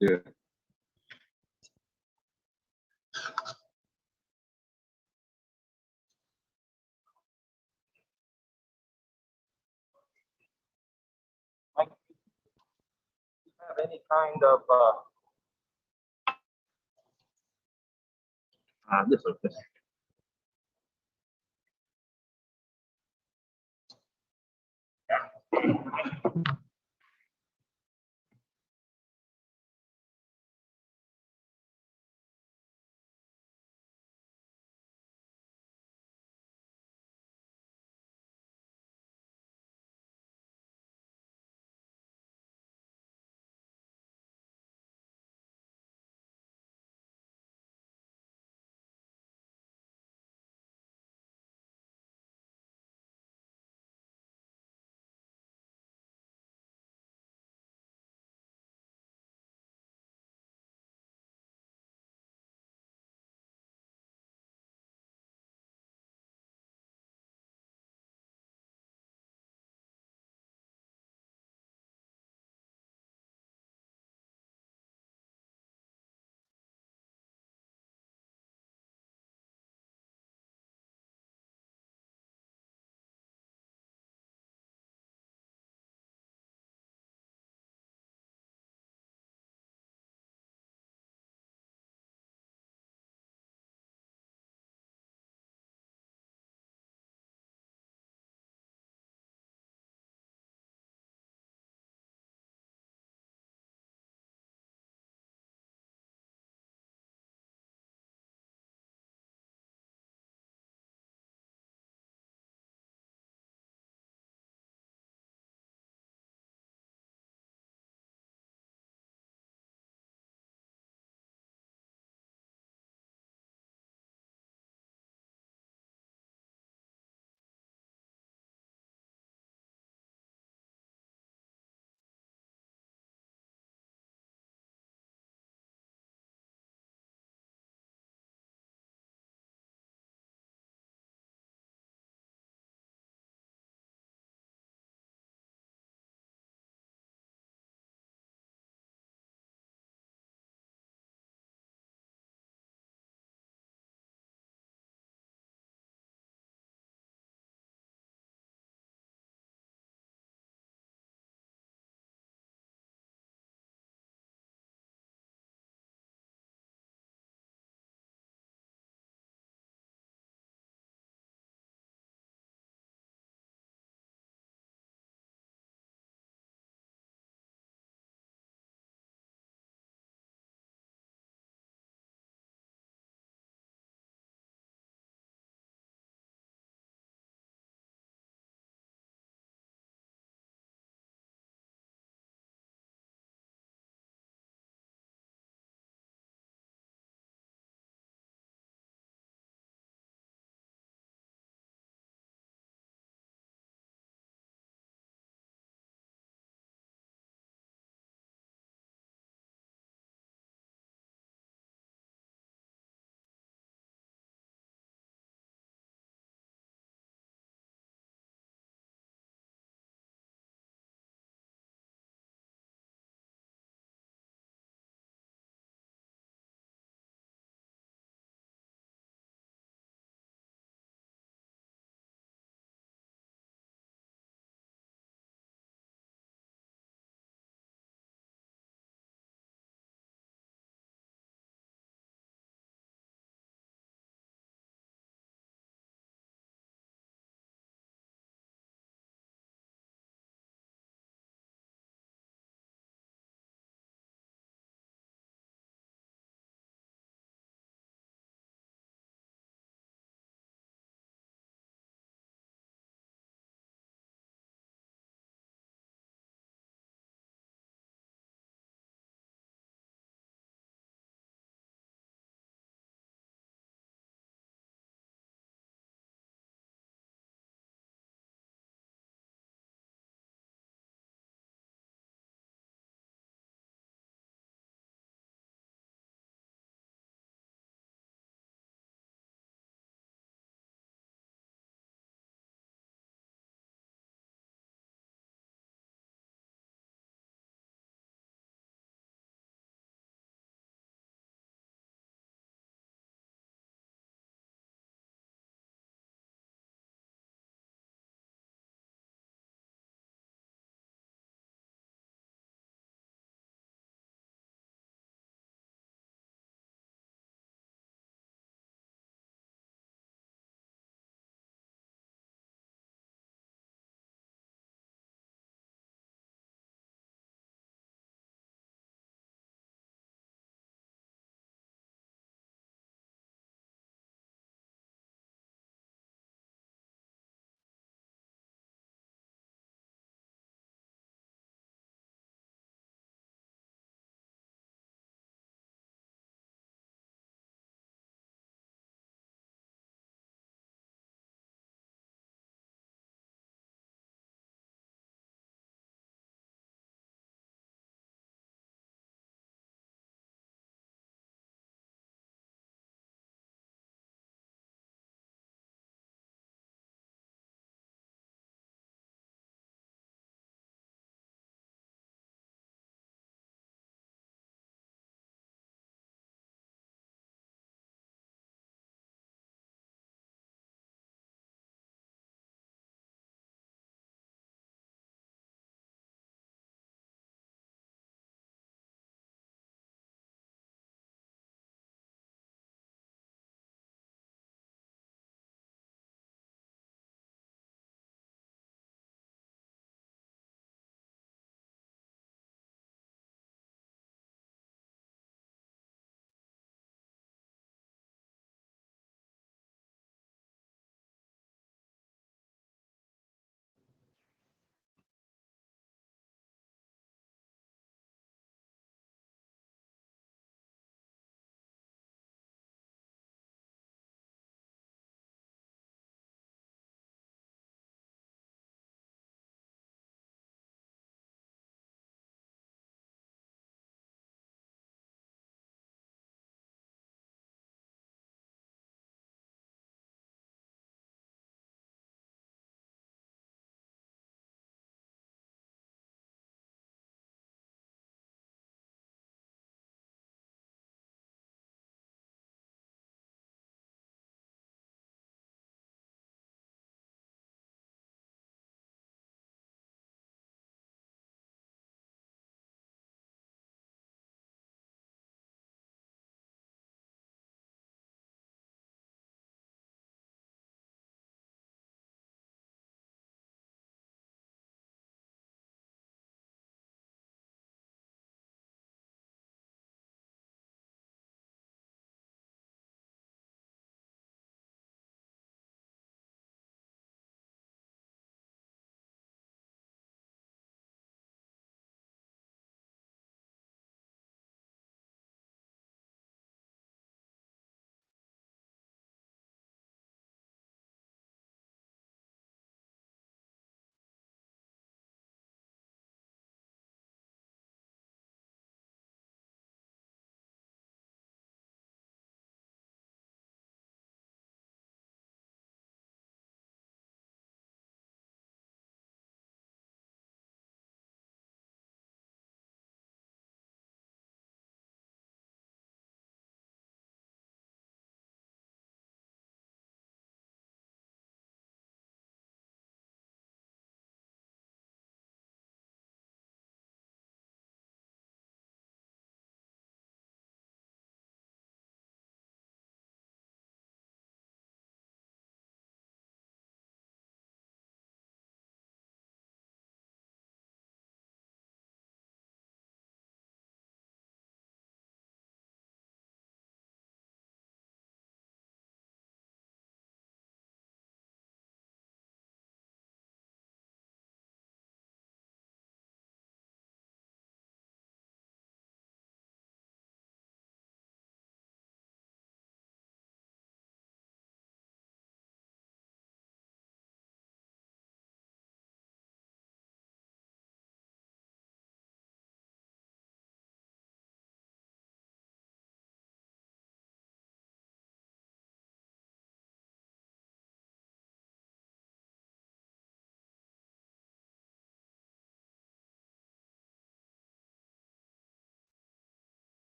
Yeah. Like, do you have any kind of this or this?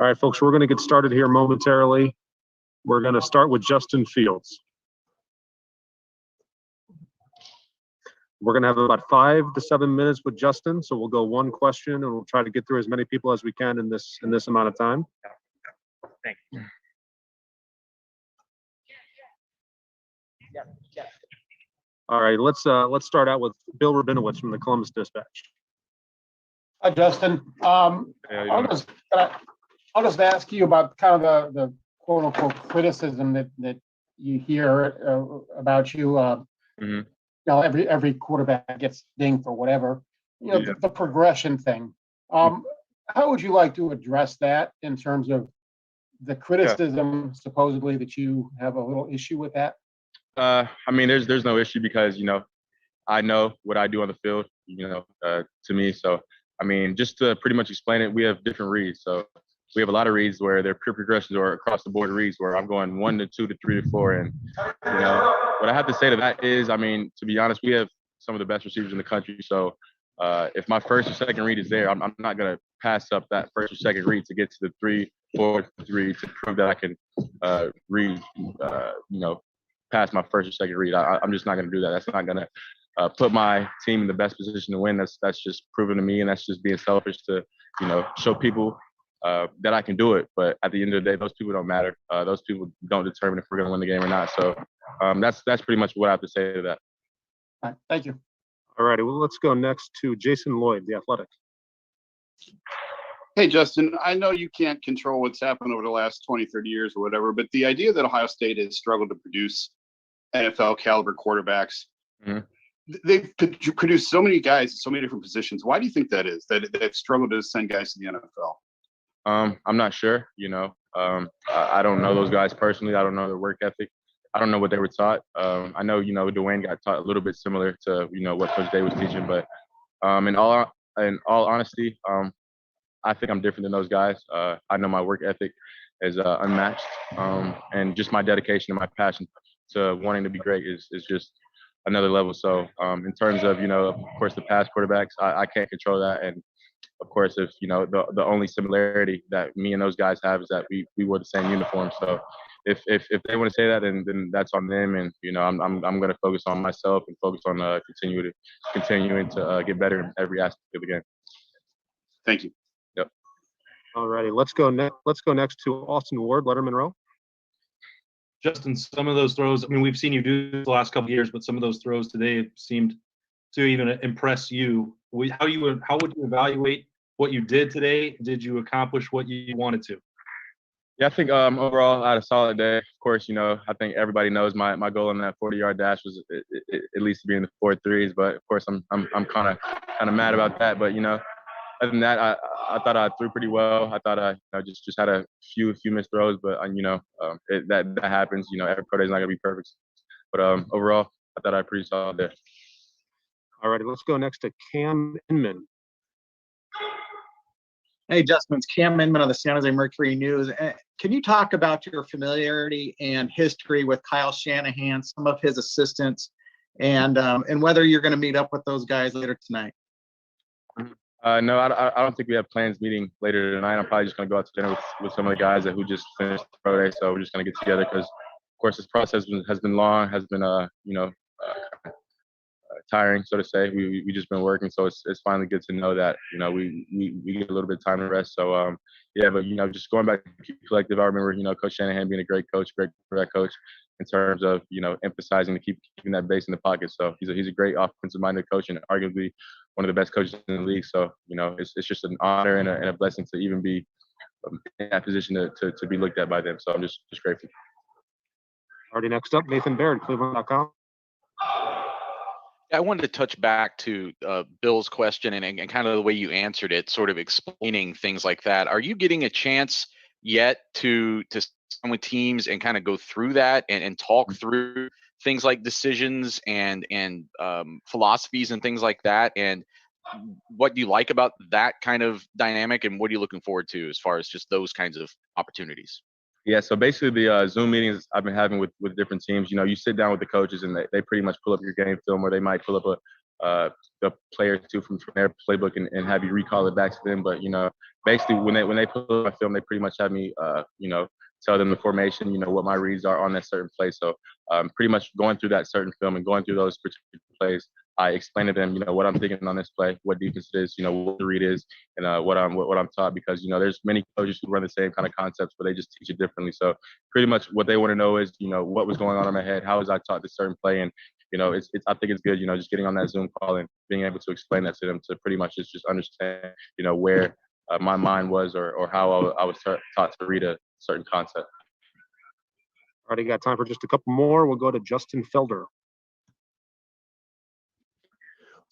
All right, folks, we're going to get started here momentarily. We're going to start with Justin Fields. We're going to have about 5 to 7 minutes with Justin, so we'll go one question, and we'll try to get through as many people as we can in this amount of time. Thank you. All right, let's start out with Bill Rabinowitz from the Columbus Dispatch. Hi, Justin. I'll just ask you about kind of the quote unquote criticism that you hear about you. You know, every quarterback gets dinged for whatever. You know, the progression thing. How would you like to address that in terms of the criticism supposedly that you have a little issue with that? I mean, there's no issue because, you know, I know what I do on the field, you know, to me. So, I mean, just to pretty much explain it, we have different reads. So we have a lot of reads where they're pure progressions or across the board reads where I'm going 1 to 2 to 3 to 4. And, you know, what I have to say to that is, I mean, to be honest, we have some of the best receivers in the country. So if my first or second read is there, I'm not going to pass up that first or second read to get to the 3, 4, 3 to prove that I can read, you know, past my first or second read. I'm just not going to do that. That's not going to put my team in the best position to win. That's just proven to me, and that's just being selfish to, you know, show people that I can do it. But at the end of the day, those people don't matter. Those people don't determine if we're going to win the game or not. So that's pretty much what I have to say to that. All right, thank you. All righty, well, let's go next to Jason Lloyd, The Athletic. Hey, Justin, I know you can't control what's happened over the last 20, 30 years or whatever, but the idea that Ohio State has struggled to produce NFL caliber quarterbacks, they've produced so many guys in so many different positions. Why do you think that is, that they've struggled to send guys to the NFL? I'm not sure, you know. I don't know those guys personally. I don't know their work ethic. I don't know what they were taught. I know, you know, Dwayne got taught a little bit similar to, you know, what Coach Day was teaching, but in all honesty, I think I'm different than those guys. I know my work ethic is unmatched, and just my dedication and my passion to wanting to be great is just another level. So in terms of, you know, of course, the past quarterbacks, I can't control that. And of course, if, you know, the only similarity that me and those guys have is that we wore the same uniform. So if they want to say that, then that's on them. And, you know, I'm going to focus on myself and focus on continuing to get better in every aspect of the game. Thank you. Yep. All righty, let's go next to Austin Ward, Letterman Row. Justin, some of those throws, I mean, we've seen you do the last couple of years, but some of those throws today seemed to even impress you. How would you evaluate what you did today? Did you accomplish what you wanted to? Yeah, I think overall I had a solid day. Of course, you know, I think everybody knows my goal on that 40-yard dash was at least to be in the 4.3s. But of course, I'm kind of mad about that. But, you know, other than that, I thought I threw pretty well. I thought I, you know, just had a few missed throws, but you know, that happens. You know, every pro day is not gonna be perfect. But overall, I thought I had pretty solid there. All righty, let's go next to Cam Inman. Hey, Justin, it's Cam Inman of the San Jose Mercury News. Can you talk about your familiarity and history with Kyle Shanahan, some of his assistants, and whether you're going to meet up with those guys later tonight? No, I don't think we have plans meeting later tonight. I'm probably just going to go out to dinner with some of the guys who just finished the pro day. So we're just going to get together because, of course, this process has been long, has been, you know, tiring, so to say. We just been working, so it's finally good to know that, you know, we get a little bit of time to rest. So yeah, but you know, just going back to collective, I remember, you know, Coach Shanahan being a great coach, great quarterback coach, in terms of, you know, emphasizing to keeping that base in the pocket. So he's a great offensive minded coach and arguably one of the best coaches in the league. So, you know, it's just an honor and a blessing to even be in that position to be looked at by them. So I'm just grateful. Already next up, Nathan Baird, Cleveland.com. I wanted to touch back to Bill's question and kind of the way you answered it, sort of explaining things like that. Are you getting a chance yet to sit with teams and kind of go through that and talk through things like decisions and philosophies and things like that? And what do you like about that kind of dynamic, and what are you looking forward to as far as just those kinds of opportunities? Yeah, so basically the Zoom meetings I've been having with different teams, you know, you sit down with the coaches and they pretty much pull up your game film, or they might pull up the players too from their playbook and have you recall it back to them. But basically when they put my film, they pretty much have me tell them the formation, what my reads are on that certain play. So pretty much going through that certain film and going through those particular plays, I explain to them, what I'm thinking on this play, what defense it is, what the read is, and what I'm taught, because there's many coaches who run the same kind of concepts, but they just teach it differently. So pretty much what they want to know is, what was going on in my head, how was I taught this certain play, and I think it's good, just getting on that Zoom call and being able to explain that to them to pretty much just understand, where my mind was or how I was taught to read a certain concept. Already got time for just a couple more. We'll go to Justin Felder.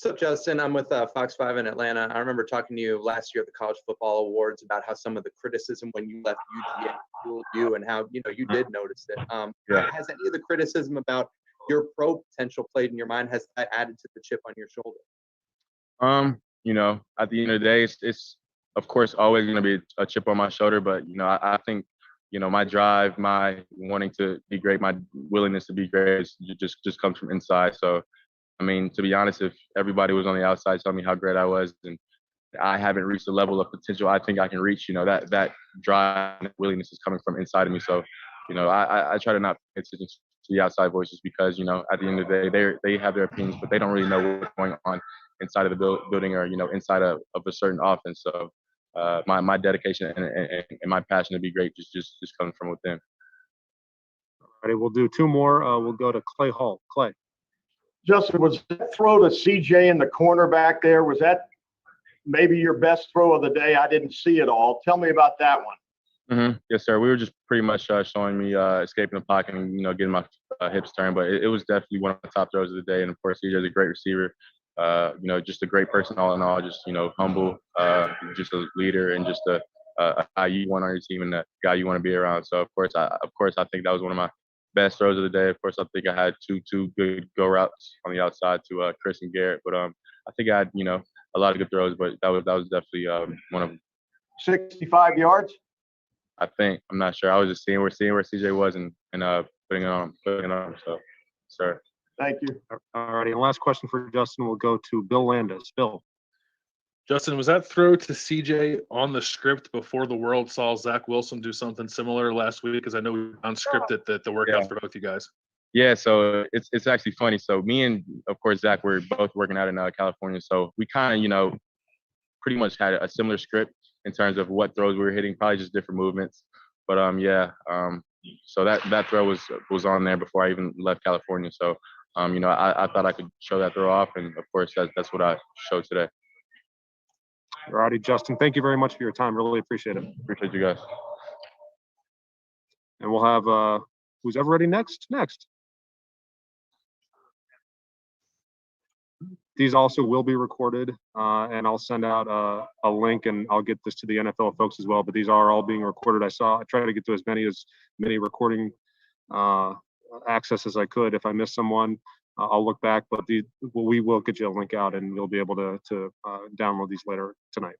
What's up, Justin? I'm with Fox 5 in Atlanta. I remember talking to you last year at the College Football Awards about how some of the criticism when you left UGA fueled you, and how you did notice it. Yeah. Has any of the criticism about your pro potential played in your mind? Has that added to the chip on your shoulder? At the end of the day, it's of course always going to be a chip on my shoulder, but I think my drive, my wanting to be great, my willingness to be great just comes from inside. So I mean, to be honest, if everybody was on the outside telling me how great I was and I haven't reached the level of potential I think I can reach, that drive and willingness is coming from inside of me. So, I try to not pay attention to the outside voices, because, at the end of the day, they have their opinions, but they don't really know what's going on inside of the building or, inside of a certain offense. So my dedication and my passion to be great just comes from within. All right, we'll do two more. We'll go to Clay Hall. Clay. Justin, was that throw to CJ in the corner back there, was that maybe your best throw of the day? I didn't see it all. Tell me about that one. Mm-hmm. Yes, sir. We were just pretty much showing me escaping the pocket and, getting my hips turned. But it was definitely one of the top throws of the day. And, of course, CJ is a great receiver, just a great person all in all, just, humble, just a leader and just a guy you want on your team and a guy you want to be around. So, of course, I think that was one of my best throws of the day. Of course, I think I had two good go routes on the outside to Chris and Garrett. But I think I had, a lot of good throws, but that was definitely one of them. 65 yards? I think. I'm not sure. I was just seeing where CJ was and putting it on. So, sir. Thank you. All righty. And last question for Justin will go to Bill Landis. Bill. Justin, was that throw to CJ on the script before the world saw Zach Wilson do something similar last week? Because I know we unscripted the workout for both you guys. Yeah, so it's actually funny. So me and, of course, Zach, we're both working out in California. So we kind of, pretty much had a similar script in terms of what throws we were hitting, probably just different movements. But so that throw was on there before I even left California. So I thought I could show that throw off, and of course that's what I showed today. All righty, Justin. Thank you very much for your time. Really appreciate it. Appreciate you guys. And we'll have who's ever ready next. These also will be recorded, and I'll send out a link, and I'll get this to the NFL folks as well. But these are all being recorded. I try to get to as many recording access as I could. If I miss someone, I'll look back. But we will get you a link out, and you'll be able to download these later tonight.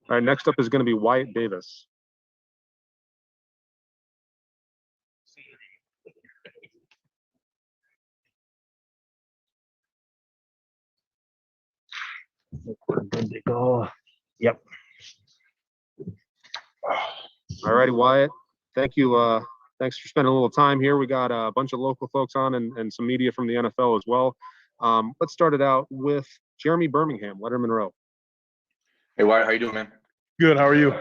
All right, next up is going to be Wyatt Davis. We're good to go. Yep. All righty, Wyatt. Thank you. Thanks for spending a little time here. We got a bunch of local folks on and some media from the NFL as well. Let's start it out with Jeremy Birmingham, Letterman Row. Hey, Wyatt, how you doing, man? Good. How are you?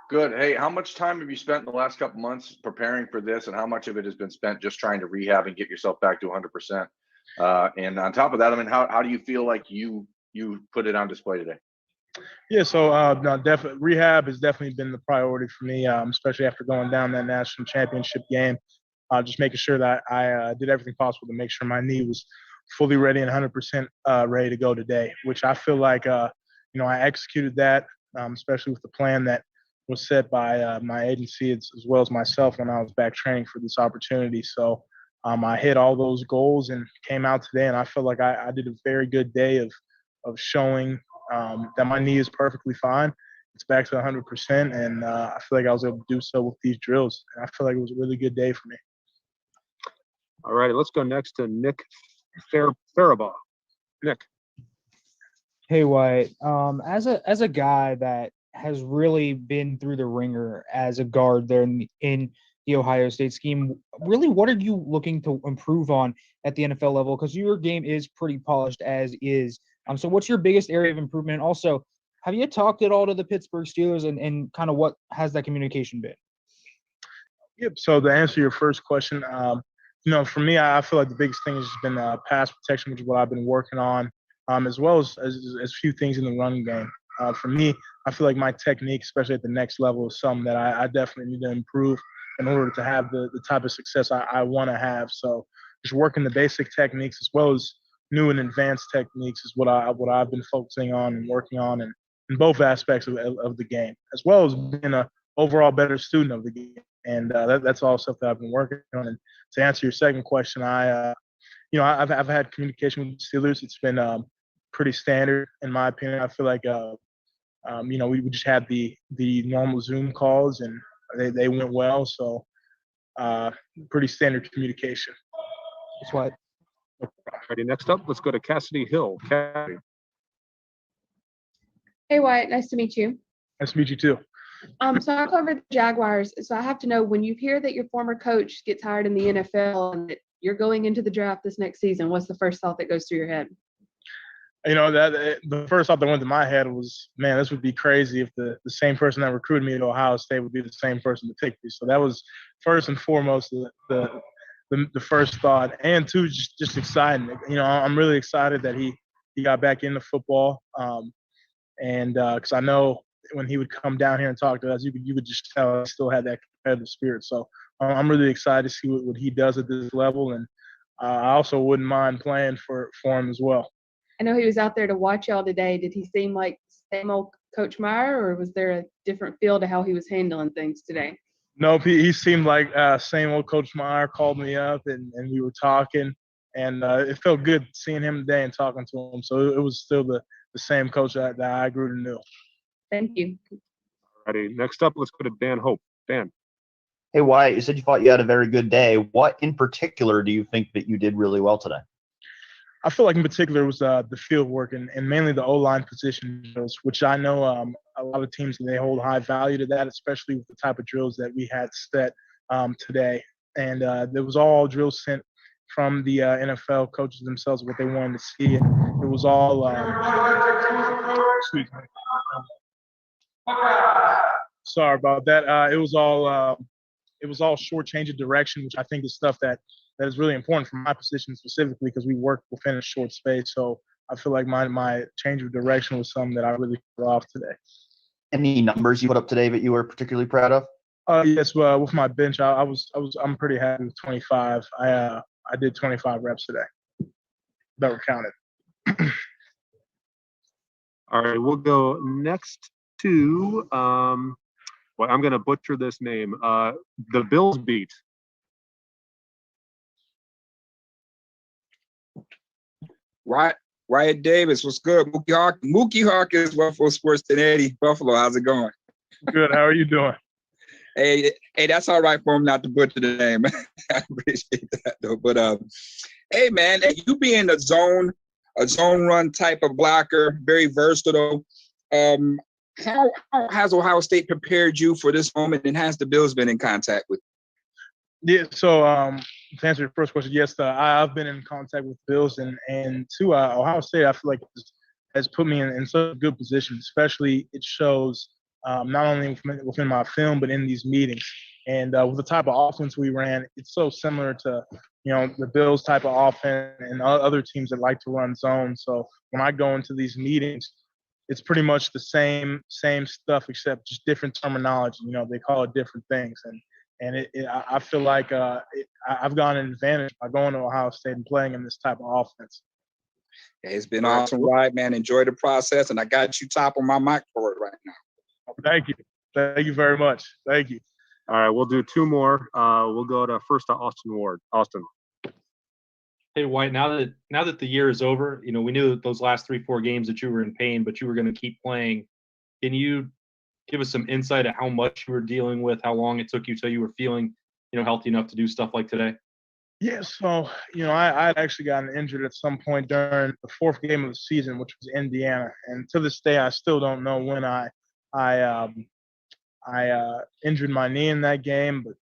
Good. Hey, how much time have you spent in the last couple months preparing for this, and how much of it has been spent just trying to rehab and get yourself back to 100%? And on top of that, I mean, how do you feel like you put it on display today? Yeah, so no, definitely rehab has definitely been the priority for me, especially after going down that national championship game. Just making sure that I did everything possible to make sure my knee was fully ready and 100% ready to go today, which I feel like I executed that, especially with the plan that was set by my agency as well as myself when I was back training for this opportunity. So I hit all those goals and came out today, and I feel like I did a very good day of showing that my knee is perfectly fine. it's back to 100%, and I feel like I was able to do so with these drills. And I feel like it was a really good day for me. All right, let's go next to Nick Faribaugh. Nick. Hey Wyatt, as a guy that has really been through the ringer as a guard there in the Ohio State scheme, really, what are you looking to improve on at the NFL level? Because your game is pretty polished as is. So what's your biggest area of improvement? Also, have you talked at all to the Pittsburgh Steelers and kind of what has that communication been? Yep. So to answer your first question, for me, I feel like the biggest thing has just been pass protection, which is what I've been working on, as well as a few things in the running game. For me, I feel like my technique, especially at the next level, is something that I definitely need to improve in order to have the type of success I want to have. So just working the basic techniques as well as new and advanced techniques is what I've been focusing on and working on in both aspects of the game, as well as being an overall better student of the game. And that's all stuff that I've been working on. And to answer your second question, I've had communication with the Steelers. It's been pretty standard in my opinion. I feel like we just had the normal Zoom calls and they went well. So pretty standard communication. That's what. Alrighty, next up, let's go to Cassidy Hill. Cassidy. Hey Wyatt, nice to meet you. Nice to meet you too. So I cover the Jaguars. So I have to know, when you hear that your former coach gets hired in the NFL and that you're going into the draft this next season, what's the first thought that goes through your head? The first thought that went to my head was, man, this would be crazy if the same person that recruited me to Ohio State would be the same person to pick me. So that was first and foremost the first thought, and two, just exciting. I'm really excited that he got back into football, and because I know when he would come down here and talk to us, you could just tell he still had that competitive spirit. So I'm really excited to see what he does at this level, and I also wouldn't mind playing for him as well. I know he was out there to watch y'all today. Did he seem like same old Coach Meyer, or was there a different feel to how he was handling things today? Nope, he seemed like same old Coach Meyer. Called me up and we were talking, and it felt good seeing him today and talking to him. So it was still the same coach that I grew to know. Thank you. Alrighty, next up, let's go to Dan Hope. Dan. Hey, Wyatt, you said you thought you had a very good day. What in particular do you think that you did really well today? I feel like in particular it was the field work and mainly the O-line position drills, which I know a lot of teams, they hold high value to that, especially with the type of drills that we had set today. And there was all drills sent from the NFL coaches themselves, what they wanted to see. It was all excuse me. Sorry about that. It was all short change of direction, which I think is stuff that is really important for my position specifically, because we work within a short space. So I feel like my change of direction was something that I really put off today. Any numbers you put up today that you were particularly proud of? Yes, with my bench, I'm pretty happy with 25. I did 25 reps today that were counted. All right, we'll go next to I'm going to butcher this name. The Bills beat. Wyatt Davis, what's good? Mookie Hawk is Buffalo Sports 1080. Buffalo, how's it going? Good. How are you doing? Hey, that's all right for him not to butcher the name. I appreciate that though. But hey man, you being a zone run type of blocker, very versatile. How has Ohio State prepared you for this moment, and has the Bills been in contact with you? Yeah, so to answer your first question, yes, I've been in contact with Bills, and to Ohio State, I feel like has put me in such a good position, especially it shows not only within my film, but in these meetings. And with the type of offense we ran, it's so similar to, the Bills type of offense and other teams that like to run zone. So when I go into these meetings, it's pretty much the same stuff, except just different terminology. They call it different things. And I feel like I've gotten an advantage by going to Ohio State and playing in this type of offense. It's been awesome ride, man. Enjoy the process, and I got you top on my mic for it right now. Thank you. Thank you very much. Thank you. All right, we'll do two more. We'll go to Austin Ward. Austin. Hey, Wyatt, now that the year is over, we knew that those last 3-4 games that you were in pain, but you were going to keep playing. Can you give us some insight at how much you were dealing with, how long it took you till you were feeling, healthy enough to do stuff like today? Yeah, so I'd actually gotten injured at some point during the fourth game of the season, which was Indiana, and to this day I still don't know when I injured my knee in that game, but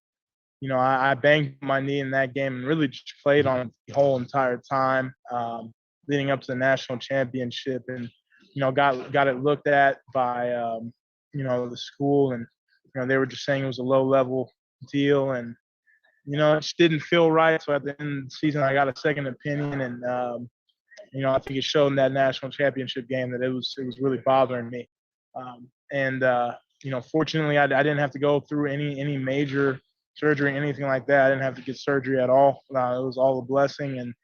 I banged my knee in that game and really just played on it the whole entire time leading up to the national championship, and got it looked at by the school, and they were just saying it was a low level deal, and it just didn't feel right. So at the end of the season, I got a second opinion, and I think it showed in that national championship game that it was really bothering me. Fortunately, I didn't have to go through any major surgery, anything like that. I didn't have to get surgery at all. It was all a blessing, and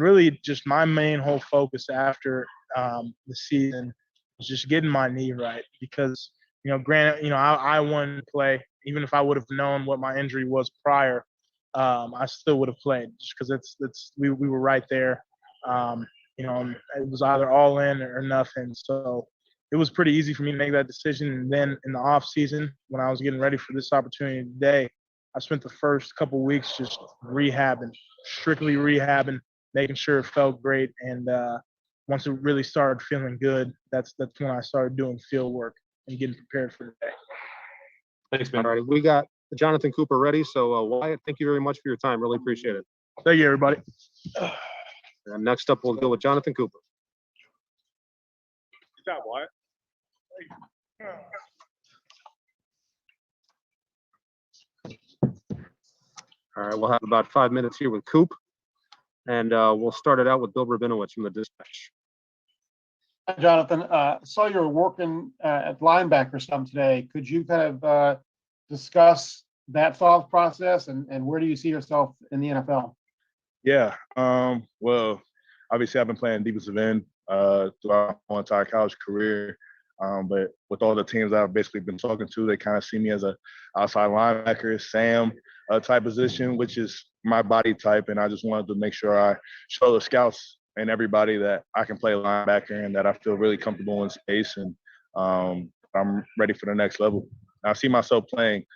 really just my main whole focus after the season was just getting my knee right, because granted, I wanted to play. Even if I would have known what my injury was prior, I still would have played, just because we were right there. It was either all in or nothing. So it was pretty easy for me to make that decision. And then in the off season, when I was getting ready for this opportunity today, I spent the first couple weeks just strictly rehabbing, making sure it felt great. And once it really started feeling good, that's when I started doing field work and getting prepared for the day. Thanks, man. All right, we got Jonathan Cooper ready. So Wyatt, thank you very much for your time. Really appreciate it. Thank you, everybody. And next up, we'll go with Jonathan Cooper. Good job, Wyatt. All right, we'll have about 5 minutes here with Coop, and we'll start it out with Bill Rabinowitz from the Dispatch. Hi, Jonathan, saw you were working at linebacker some today. Could you kind of discuss that thought process and where do you see yourself in the NFL? Yeah. Well, obviously I've been playing defensive end throughout my entire college career. But with all the teams I've basically been talking to, they kind of see me as a outside linebacker, Sam type position, which is my body type. And I just wanted to make sure I show the scouts and everybody that I can play linebacker and that I feel really comfortable in space, and I'm ready for the next level. I see myself playing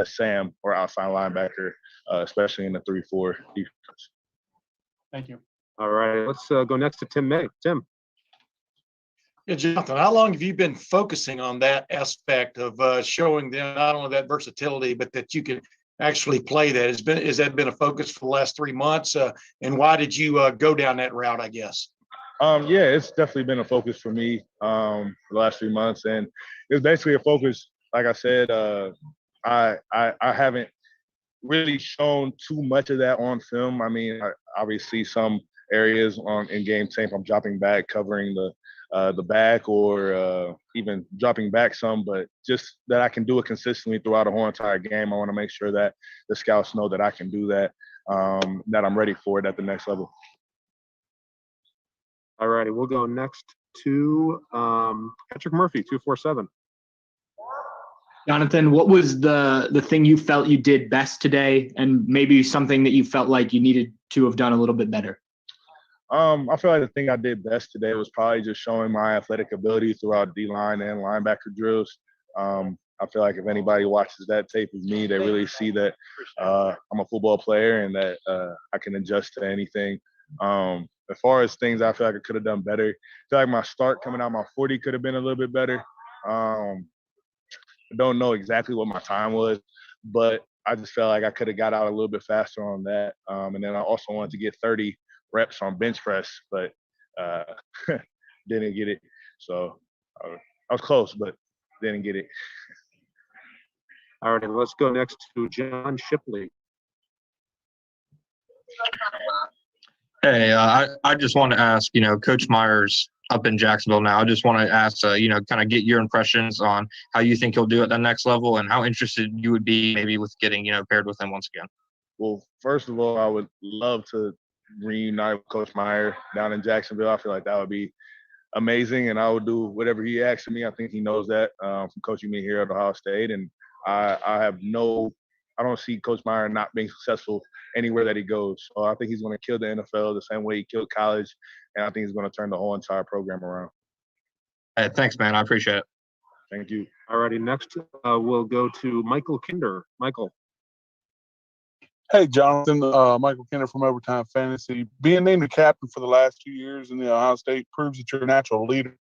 Sam or outside linebacker, especially in the 3-4 defense. Thank you. All right, let's go next to Tim May. Tim. Yeah, Jonathan, how long have you been focusing on that aspect of showing them not only that versatility, but that you can actually play that? Has that been a focus for the last 3 months? And why did you go down that route, I guess? Yeah, it's definitely been a focus for me the last 3 months. And it's basically a focus, like I said, I haven't really shown too much of that on film. I mean, obviously some areas in game tape, I'm dropping back, covering the back, or even dropping back some, but just that I can do it consistently throughout a whole entire game. I want to make sure that the scouts know that I can do that, that I'm ready for it at the next level. All righty, we'll go next to Patrick Murphy, 247. Jonathan, what was the thing you felt you did best today, and maybe something that you felt like you needed to have done a little bit better? I feel like the thing I did best today was probably just showing my athletic ability throughout D-line and linebacker drills. I feel like if anybody watches that tape of me, they really see that I'm a football player and that I can adjust to anything. As far as things I feel like I could have done better, I feel like my start coming out my 40 could have been a little bit better. I don't know exactly what my time was, but I just felt like I could have got out a little bit faster on that. And then I also wanted to get 30 reps on bench press, but didn't get it. So I was close, but didn't get it. All right, let's go next to John Shipley. Hey, I just want to ask, Coach Myers up in Jacksonville now. I just want to ask, kind of get your impressions on how you think he'll do at the next level and how interested you would be maybe with getting, paired with him once again. Well, first of all, I would love to reunite with Coach Meyer down in Jacksonville. I feel like that would be amazing, and I would do whatever he asks of me. I think he knows that from coaching me here at Ohio State, and I don't see Coach Meyer not being successful anywhere that he goes. So I think he's going to kill the NFL the same way he killed college, and I think he's going to turn the whole entire program around. Hey, thanks, man. I appreciate it. Thank you. All righty. Next, we'll go to Michael Kinder. Michael. Hey, Jonathan, Michael Kenner from Overtime Fantasy. Being named the captain for the last 2 years in the Ohio State proves that you're a natural leader.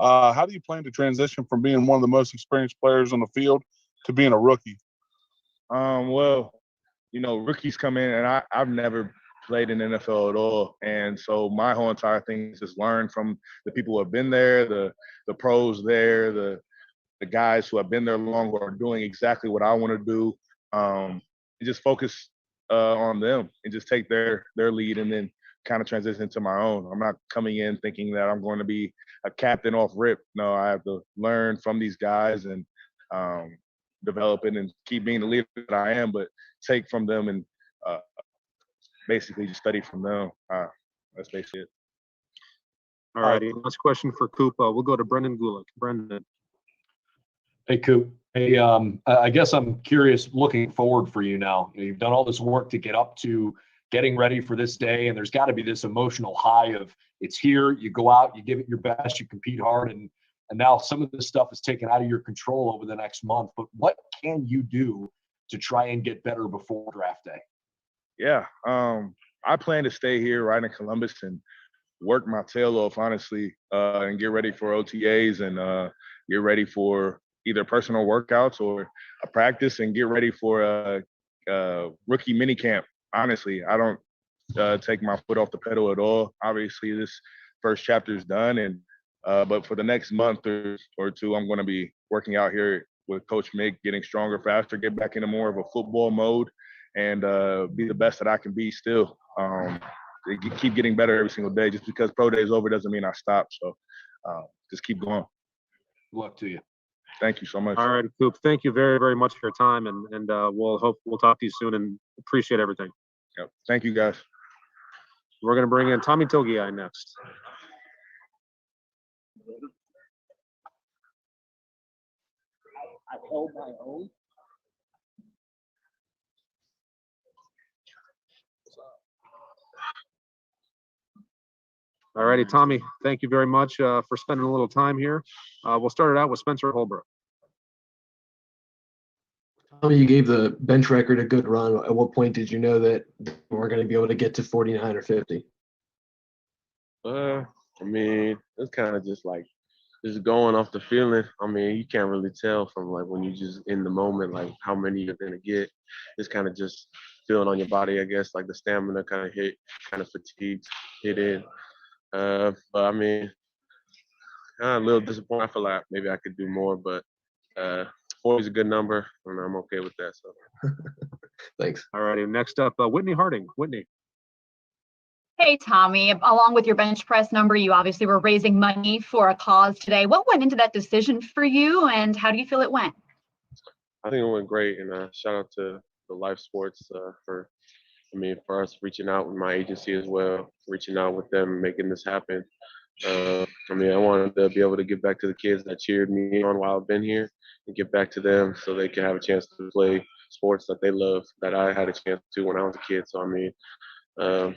How do you plan to transition from being one of the most experienced players on the field to being a rookie? Well, rookies come in, and I've never played in the NFL at all. And so my whole entire thing is just learn from the people who have been there, the pros there, the guys who have been there long, who are doing exactly what I want to do, and just focus on them and just take their lead and then kind of transition to my own. I'm not coming in thinking that I'm going to be a captain off rip. No, I have to learn from these guys and develop it and keep being the leader that I am, but take from them and basically just study from them. That's basically it. All righty. Last question for Coop. We'll go to Brendan Gulick. Brendan. Hey, Coop. Hey, I guess I'm curious, looking forward for you now. You've done all this work to get up to getting ready for this day, and there's got to be this emotional high of it's here, you go out, you give it your best, you compete hard, and now some of this stuff is taken out of your control over the next month. But what can you do to try and get better before draft day? Yeah, I plan to stay here right in Columbus and work my tail off, honestly, and get ready for OTAs and get ready for either personal workouts or a practice and get ready for a rookie mini camp. Honestly, I don't take my foot off the pedal at all. Obviously, this first chapter is done, and but for the next month or two, I'm going to be working out here with Coach Mick, getting stronger, faster, get back into more of a football mode, and be the best that I can be still. Keep getting better every single day. Just because pro day is over doesn't mean I stop. So just keep going. Good luck to you. Thank you so much. All right, Coop. Thank you very, very much for your time, and we'll talk to you soon and appreciate everything. Yep. Thank you, guys. We're going to bring in Tommy Togiai next. I held my own. All righty, Tommy, thank you very much for spending a little time here. We'll start it out with Spencer Holbrook. Tommy, you gave the bench record a good run. At what point did you know that we're going to be able to get to 49 or 50? I mean, it's kind of just like just going off the feeling. I mean, you can't really tell from like when you just in the moment, like how many you're gonna get. It's kind of just feeling on your body, I guess, like the stamina kind of hit, kind of fatigued, hit in. But I mean, kind of a little disappointed. I feel like maybe I could do more, but 40 is a good number, and I'm okay with that. So, thanks. All righty, next up, Whitney Harding. Whitney. Hey, Tommy, along with your bench press number, you obviously were raising money for a cause today. What went into that decision for you, and how do you feel it went? I think it went great, and shout out to the Life Sports for us reaching out with my agency as well, reaching out with them, making this happen. I wanted to be able to give back to the kids that cheered me on while I've been here and give back to them so they can have a chance to play sports that they love, that I had a chance to when I was a kid. So,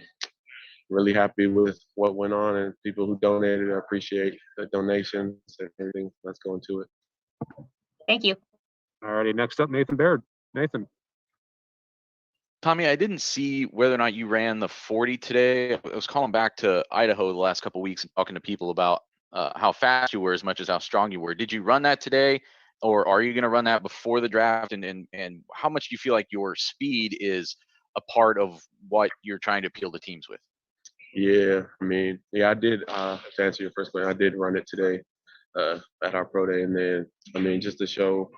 really happy with what went on and people who donated. I appreciate the donations and everything that's going to it. Thank you. All righty, next up, Nathan Baird. Nathan. Tommy, I didn't see whether or not you ran the 40 today. I was calling back to Idaho the last couple of weeks and talking to people about how fast you were as much as how strong you were. Did you run that today, or are you going to run that before the draft? And how much do you feel like your speed is a part of what you're trying to appeal to teams with? Yeah, I did. To answer your first question, I did run it today at our pro day, and then, just to show,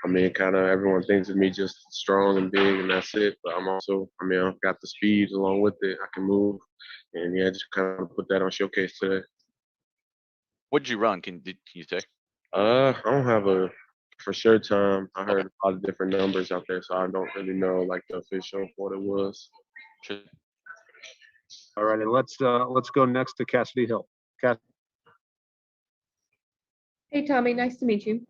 kind of everyone thinks of me just strong and big, and that's it. But I'm also, I've got the speed along with it. I can move, and just kind of put that on showcase today. What did you run? Can you say? I don't have a for sure time. I heard a lot of different numbers out there, so I don't really know like the official what it was. Sure. All righty, let's go next to Cassidy Hill. Hey, Tommy, nice to meet you.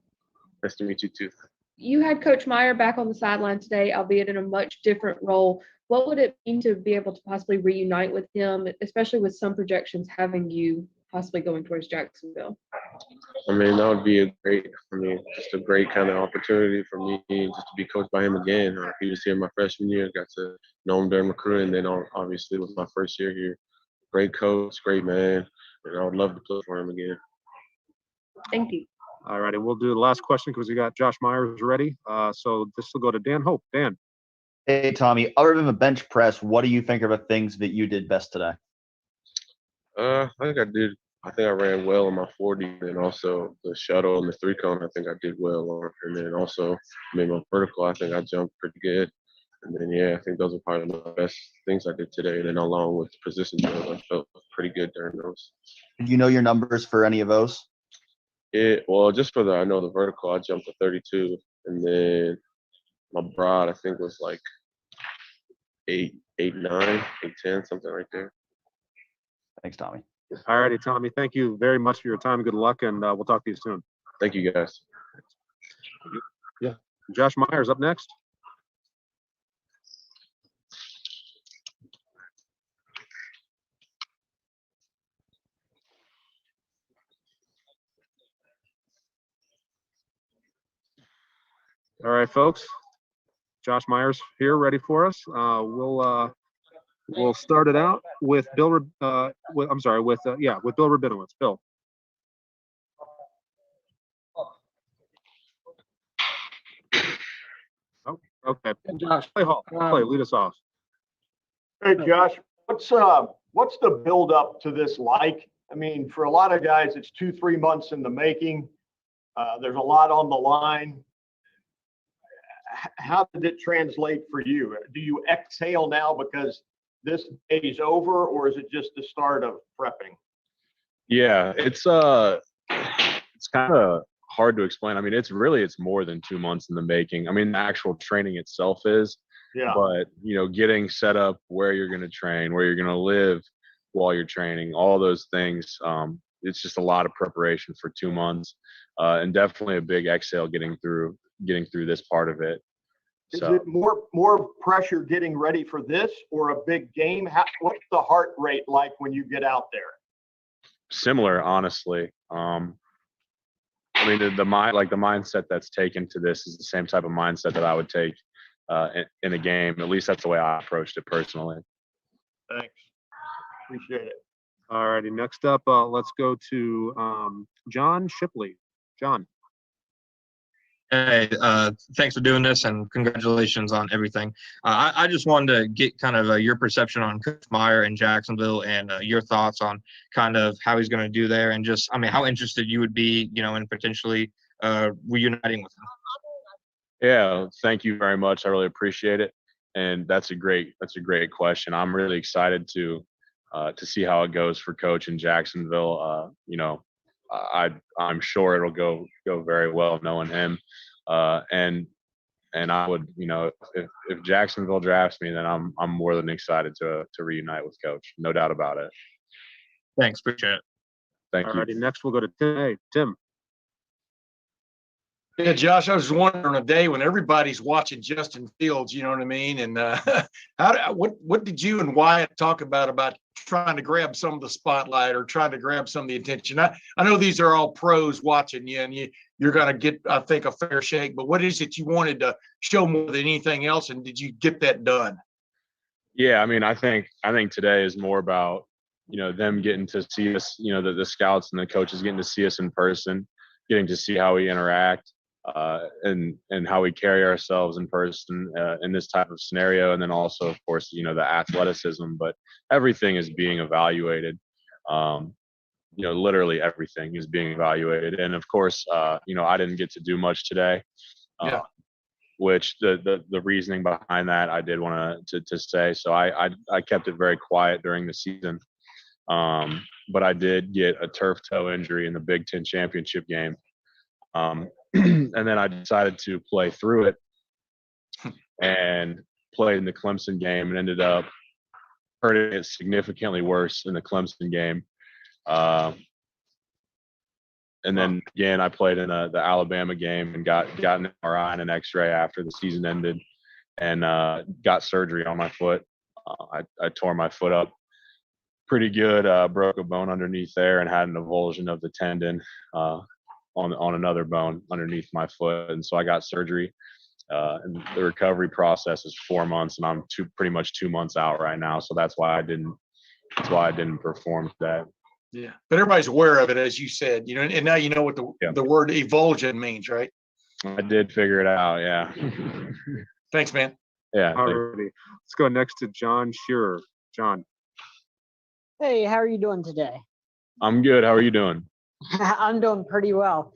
Nice to meet you too. You had Coach Meyer back on the sideline today, albeit in a much different role. What would it mean to be able to possibly reunite with him, especially with some projections having you possibly going towards Jacksonville? I mean, that would be just a great kind of opportunity for me just to be coached by him again. He was here my freshman year, got to know him during recruiting, then obviously it was my first year here. Great coach, great man, and I would love to play for him again. Thank you. All righty, we'll do the last question because we got Josh Myers ready. So this will go to Dan Hope. Dan. Hey, Tommy, other than the bench press, what do you think are the things that you did best today? I think I ran well on my 40, and also the shuttle and the 3-cone I think I did well on. And then also my vertical, I think I jumped pretty good. And then, I think those are probably the best things I did today. And then along with the position drills, I felt pretty good during those. Do you know your numbers for any of those? Just for I know the vertical, I jumped to 32. And then my broad, I think was like 8'9", 8'10", something right there. Thanks, Tommy. All righty, Tommy. Thank you very much for your time. Good luck, and we'll talk to you soon. Thank you, guys. Yeah. Josh Myers up next. All right, folks. Josh Myers here, ready for us. We'll start it out with Bill. With Bill Rabinowitz. Bill. Oh, okay. And Josh, Play Hall. Lead us off. Hey, Josh, what's the build up to this like? I mean, for a lot of guys, it's 2-3 months in the making. There's a lot on the line. How did it translate for you? Do you exhale now because this day's over, or is it just the start of prepping? Yeah, it's kind of hard to explain. I mean, it's more than 2 months in the making. I mean, the actual training itself is, but getting set up where you're going to train, where you're going to live while you're training, all those things. It's just a lot of preparation for 2 months, and definitely a big exhale getting through this part of it. Is it more pressure getting ready for this or a big game? What's the heart rate like when you get out there? Similar, honestly. I mean, the mindset that's taken to this is the same type of mindset that I would take in a game. At least that's the way I approached it personally. Thanks. Appreciate it. All righty. Next up, let's go to John Shipley. John. Hey, thanks for doing this and congratulations on everything. I just wanted to get kind of your perception on Coach Meyer in Jacksonville and your thoughts on kind of how he's going to do there and just, I mean, how interested you would be, in potentially reuniting with him. Yeah, thank you very much. I really appreciate it. And that's a great question. I'm really excited to see how it goes for Coach in Jacksonville. I'm sure it'll go very well knowing him. And I would, if Jacksonville drafts me, then I'm more than excited to reunite with Coach. No doubt about it. Thanks, appreciate it. Thank you. All righty, next we'll go to Tim. Hey, Tim. Yeah, Josh, I was wondering a day when everybody's watching Justin Fields, you know what I mean? And what did you and Wyatt talk about trying to grab some of the spotlight or trying to grab some of the attention? I know these are all pros watching you, and you're going to get, I think, a fair shake. But what is it you wanted to show more than anything else, and did you get that done? Yeah, I mean, I think today is more about them getting to see us, the scouts and the coaches getting to see us in person, getting to see how we interact. And how we carry ourselves in person in this type of scenario. And then also, of course, the athleticism, but everything is being evaluated. Literally everything is being evaluated. And of course, I didn't get to do much today, which the reasoning behind that I did want to say. So I kept it very quiet during the season. But I did get a turf toe injury in the Big Ten championship game. And then I decided to play through it and played in the Clemson game and ended up hurting it significantly worse in the Clemson game. And then again, I played in the Alabama game and got an MRI and an X-ray after the season ended and got surgery on my foot. I tore my foot up pretty good. Broke a bone underneath there and had an avulsion of the tendon on another bone underneath my foot, and so I got surgery. And the recovery process is 4 months, and I'm pretty much 2 months out right now. So that's why I didn't perform that. Yeah, but everybody's aware of it, as you said, and now you know what the word evulsion means, right? I did figure it out. Yeah. Thanks, man. Yeah. Alrighty. Let's go next to John Shearer. John. Hey, how are you doing today? I'm good. How are you doing? I'm doing pretty well.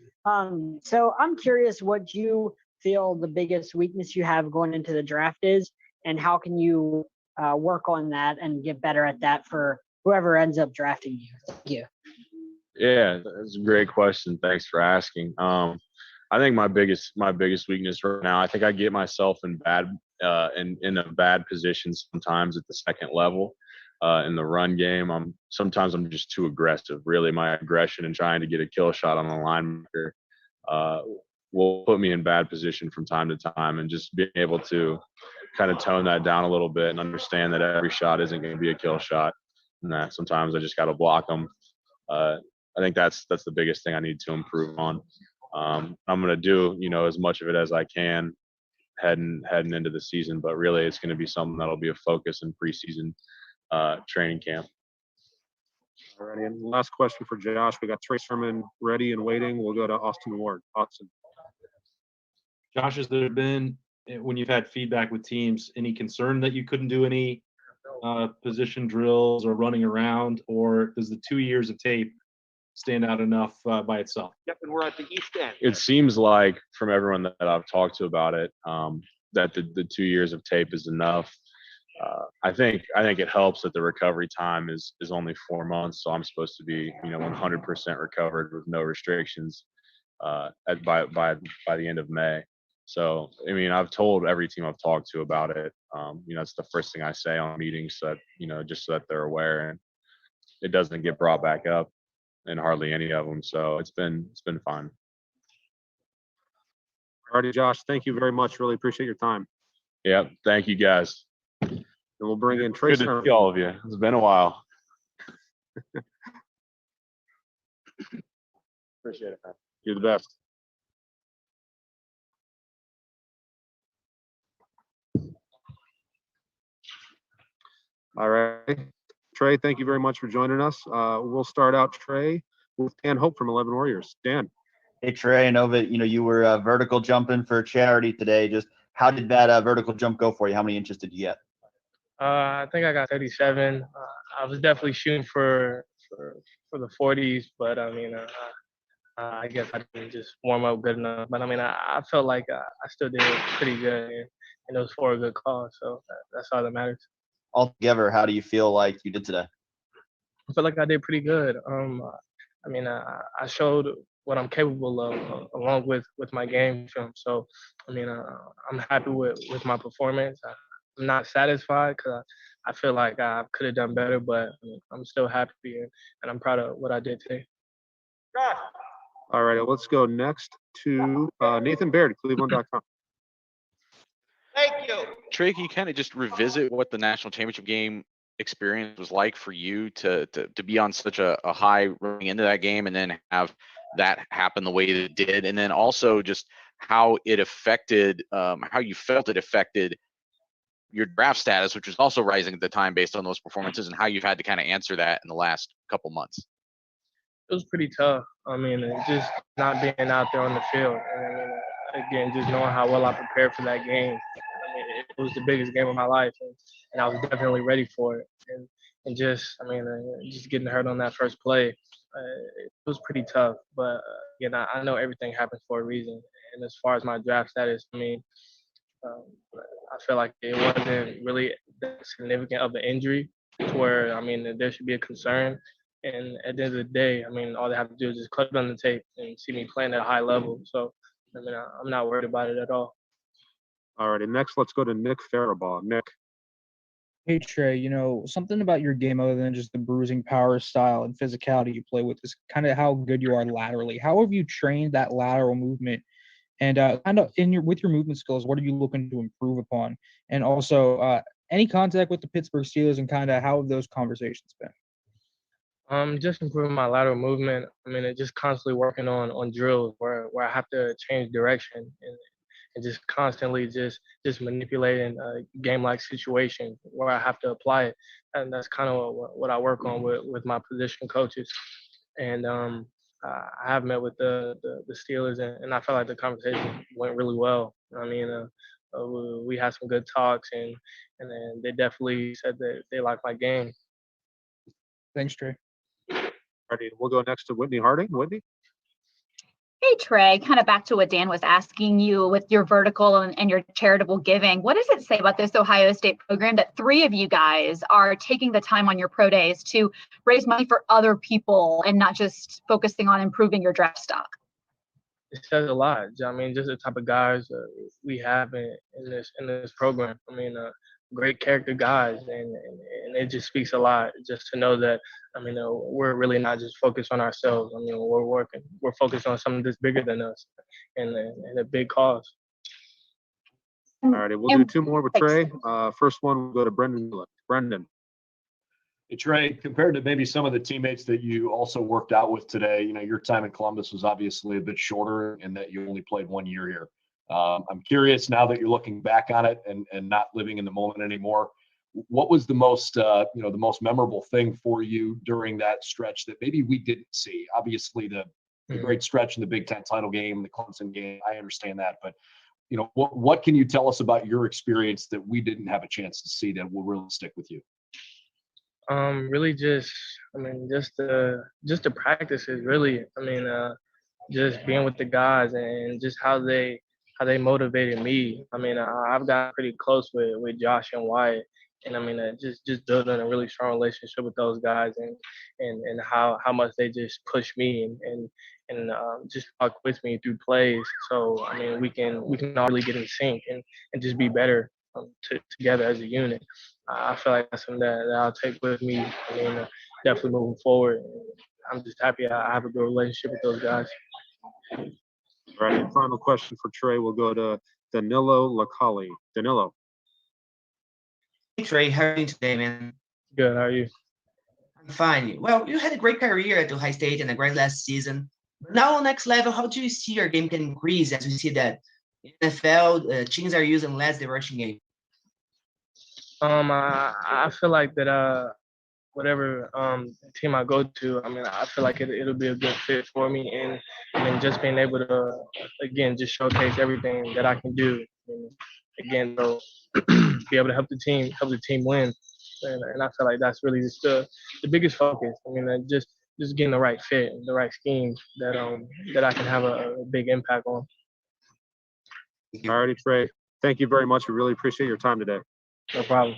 So I'm curious what you feel the biggest weakness you have going into the draft is, and how can you work on that and get better at that for whoever ends up drafting you. Thank you. Yeah, that's a great question. Thanks for asking. I think my biggest weakness right now, I think I get myself in a bad position sometimes at the second level. In the run game, sometimes I'm just too aggressive. Really, my aggression and trying to get a kill shot on the linebacker will put me in bad position from time to time, and just being able to kind of tone that down a little bit and understand that every shot isn't going to be a kill shot, and that sometimes I just got to block them. I think that's the biggest thing I need to improve on. I'm going to do as much of it as I can heading into the season, but really it's going to be something that'll be a focus in preseason training camp. All righty, and last question for Josh. We got Trey Sermon ready and waiting. We'll go to Austin Ward. Austin. Josh, has there been, when you've had feedback with teams, any concern that you couldn't do any position drills or running around, or does the 2 years of tape stand out enough by itself? Yep, and we're at the east end. It seems like from everyone that I've talked to about it, that the 2 years of tape is enough. I think it helps that the recovery time is only 4 months, so I'm supposed to be 100% recovered with no restrictions by the end of May. So I mean, I've told every team I've talked to about it. It's the first thing I say on meetings, so that just so that they're aware, and it doesn't get brought back up in hardly any of them. So it's been fine. Alrighty, Josh. Thank you very much. Really appreciate your time. Yep. Thank you, guys. And we'll bring in Trey. Good to see all of you. It's been a while. Appreciate it, man. You're the best. All right. Trey, thank you very much for joining us. We'll start out, Trey, with Dan Hope from 11 Warriors. Dan. Hey, Trey, I know that you were vertical jumping for charity today. Just how did that vertical jump go for you? How many inches did you get? I think I got 37. I was definitely shooting for the 40s, but I mean, I guess I didn't just warm up good enough. But I mean, I felt like I still did pretty good, and it was for a good cause. So that's all that matters. Altogether, how do you feel like you did today? I feel like I did pretty good. I mean, I showed what I'm capable of along with my game film. So, I mean, I'm happy with my performance. I'm not satisfied because I feel like I could have done better, but I'm still happy and I'm proud of what I did today. All right, let's go next to Nathan Baird, Cleveland.com. Thank you. Trey, can you kind of just revisit what the national championship game experience was like for you to be on such a high running into that game and then have that happen the way that it did, and then also just how it affected, how you felt it affected your draft status, which was also rising at the time based on those performances, and how you've had to kind of answer that in the last couple months? It was pretty tough. I mean, just not being out there on the field, and I mean, again, just knowing how well I prepared for that game. I mean, it was the biggest game of my life, and I was definitely ready for it. And just, I mean, just getting hurt on that first play, it was pretty tough. But again, I know everything happens for a reason. And as far as my draft status, I mean, I feel like it wasn't really that significant of an injury to where, I mean, there should be a concern. And at the end of the day, I mean, all they have to do is just click on the tape and see me playing at a high level. So, I mean, I'm not worried about it at all. All right, and next, let's go to Nick Faribaugh. Nick. Hey, Trey, something about your game other than just the bruising power style and physicality you play with is kind of how good you are laterally. How have you trained that lateral movement? And kind of with your movement skills, what are you looking to improve upon? And also, any contact with the Pittsburgh Steelers and kind of how have those conversations been? Just improving my lateral movement. I mean, just constantly working on drills where I have to change direction and just constantly just manipulating game-like situations where I have to apply it. And that's kind of what I work on with my position coaches. And I have met with the Steelers, and I felt like the conversation went really well. I mean, we had some good talks, and then they definitely said that they like my game. Thanks, Trey. Ready? We'll go next to Whitney Harding. Whitney? Hey, Trey, kind of back to what Dan was asking you with your vertical and your charitable giving. What does it say about this Ohio State program that 3 of you guys are taking the time on your pro days to raise money for other people and not just focusing on improving your draft stock? It says a lot. I mean, just the type of guys we have in this program. I mean, great character guys, and it just speaks a lot just to know that. I mean, we're really not just focused on ourselves. I mean, we're focused on something that's bigger than us, and a big cause. All righty, we'll do 2 more with Trey. First one, we'll go to Brendan. Brendan. Hey, Trey, compared to maybe some of the teammates that you also worked out with today, your time in Columbus was obviously a bit shorter in that you only played 1 year here. I'm curious now that you're looking back on it and not living in the moment anymore. What was the most, the most memorable thing for you during that stretch that maybe we didn't see? Obviously, the great stretch in the Big Ten title game, the Clemson game, I understand that. But, what can you tell us about your experience that we didn't have a chance to see that will really stick with you? Really just the practices, really. I mean, just being with the guys and just how they motivated me. I mean, I've got pretty close with Josh and Wyatt, and I mean, just building a really strong relationship with those guys and how much they just push me and just talk with me through plays. So I mean, we can all really get in sync and just be better together as a unit. I feel like that's something that I'll take with me. I mean, definitely moving forward. I'm just happy I have a good relationship with those guys. All right, final question for Trey. We'll go to Danilo Lacali. Danilo. Hey Trey, how are you doing today, man? Good, how are you? I'm fine. Well, you had a great career at Ohio State and a great last season. But now on next level, how do you see your game can increase as we see that in NFL teams are using less the rushing game? I feel like that whatever team I go to, I mean, I feel like it'll be a good fit for me, and then just being able to again just showcase everything that I can do, and again, so be able to help the team win, and I feel like that's really just the biggest focus. I mean, just getting the right fit, the right scheme that I can have a big impact on. All righty, Trey. Thank you very much. We really appreciate your time today. No problem.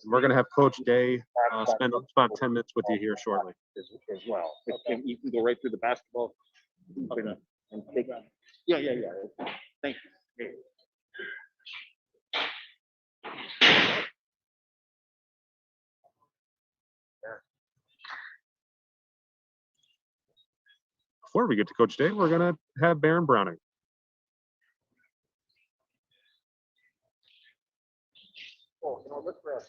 We're going to have Coach Day spend about 10 minutes with you here shortly. As well. You can go right through the basketball. Okay. And take, yeah. Thank you. Before we get to Coach Day, we're going to have Baron Browning. Look for us.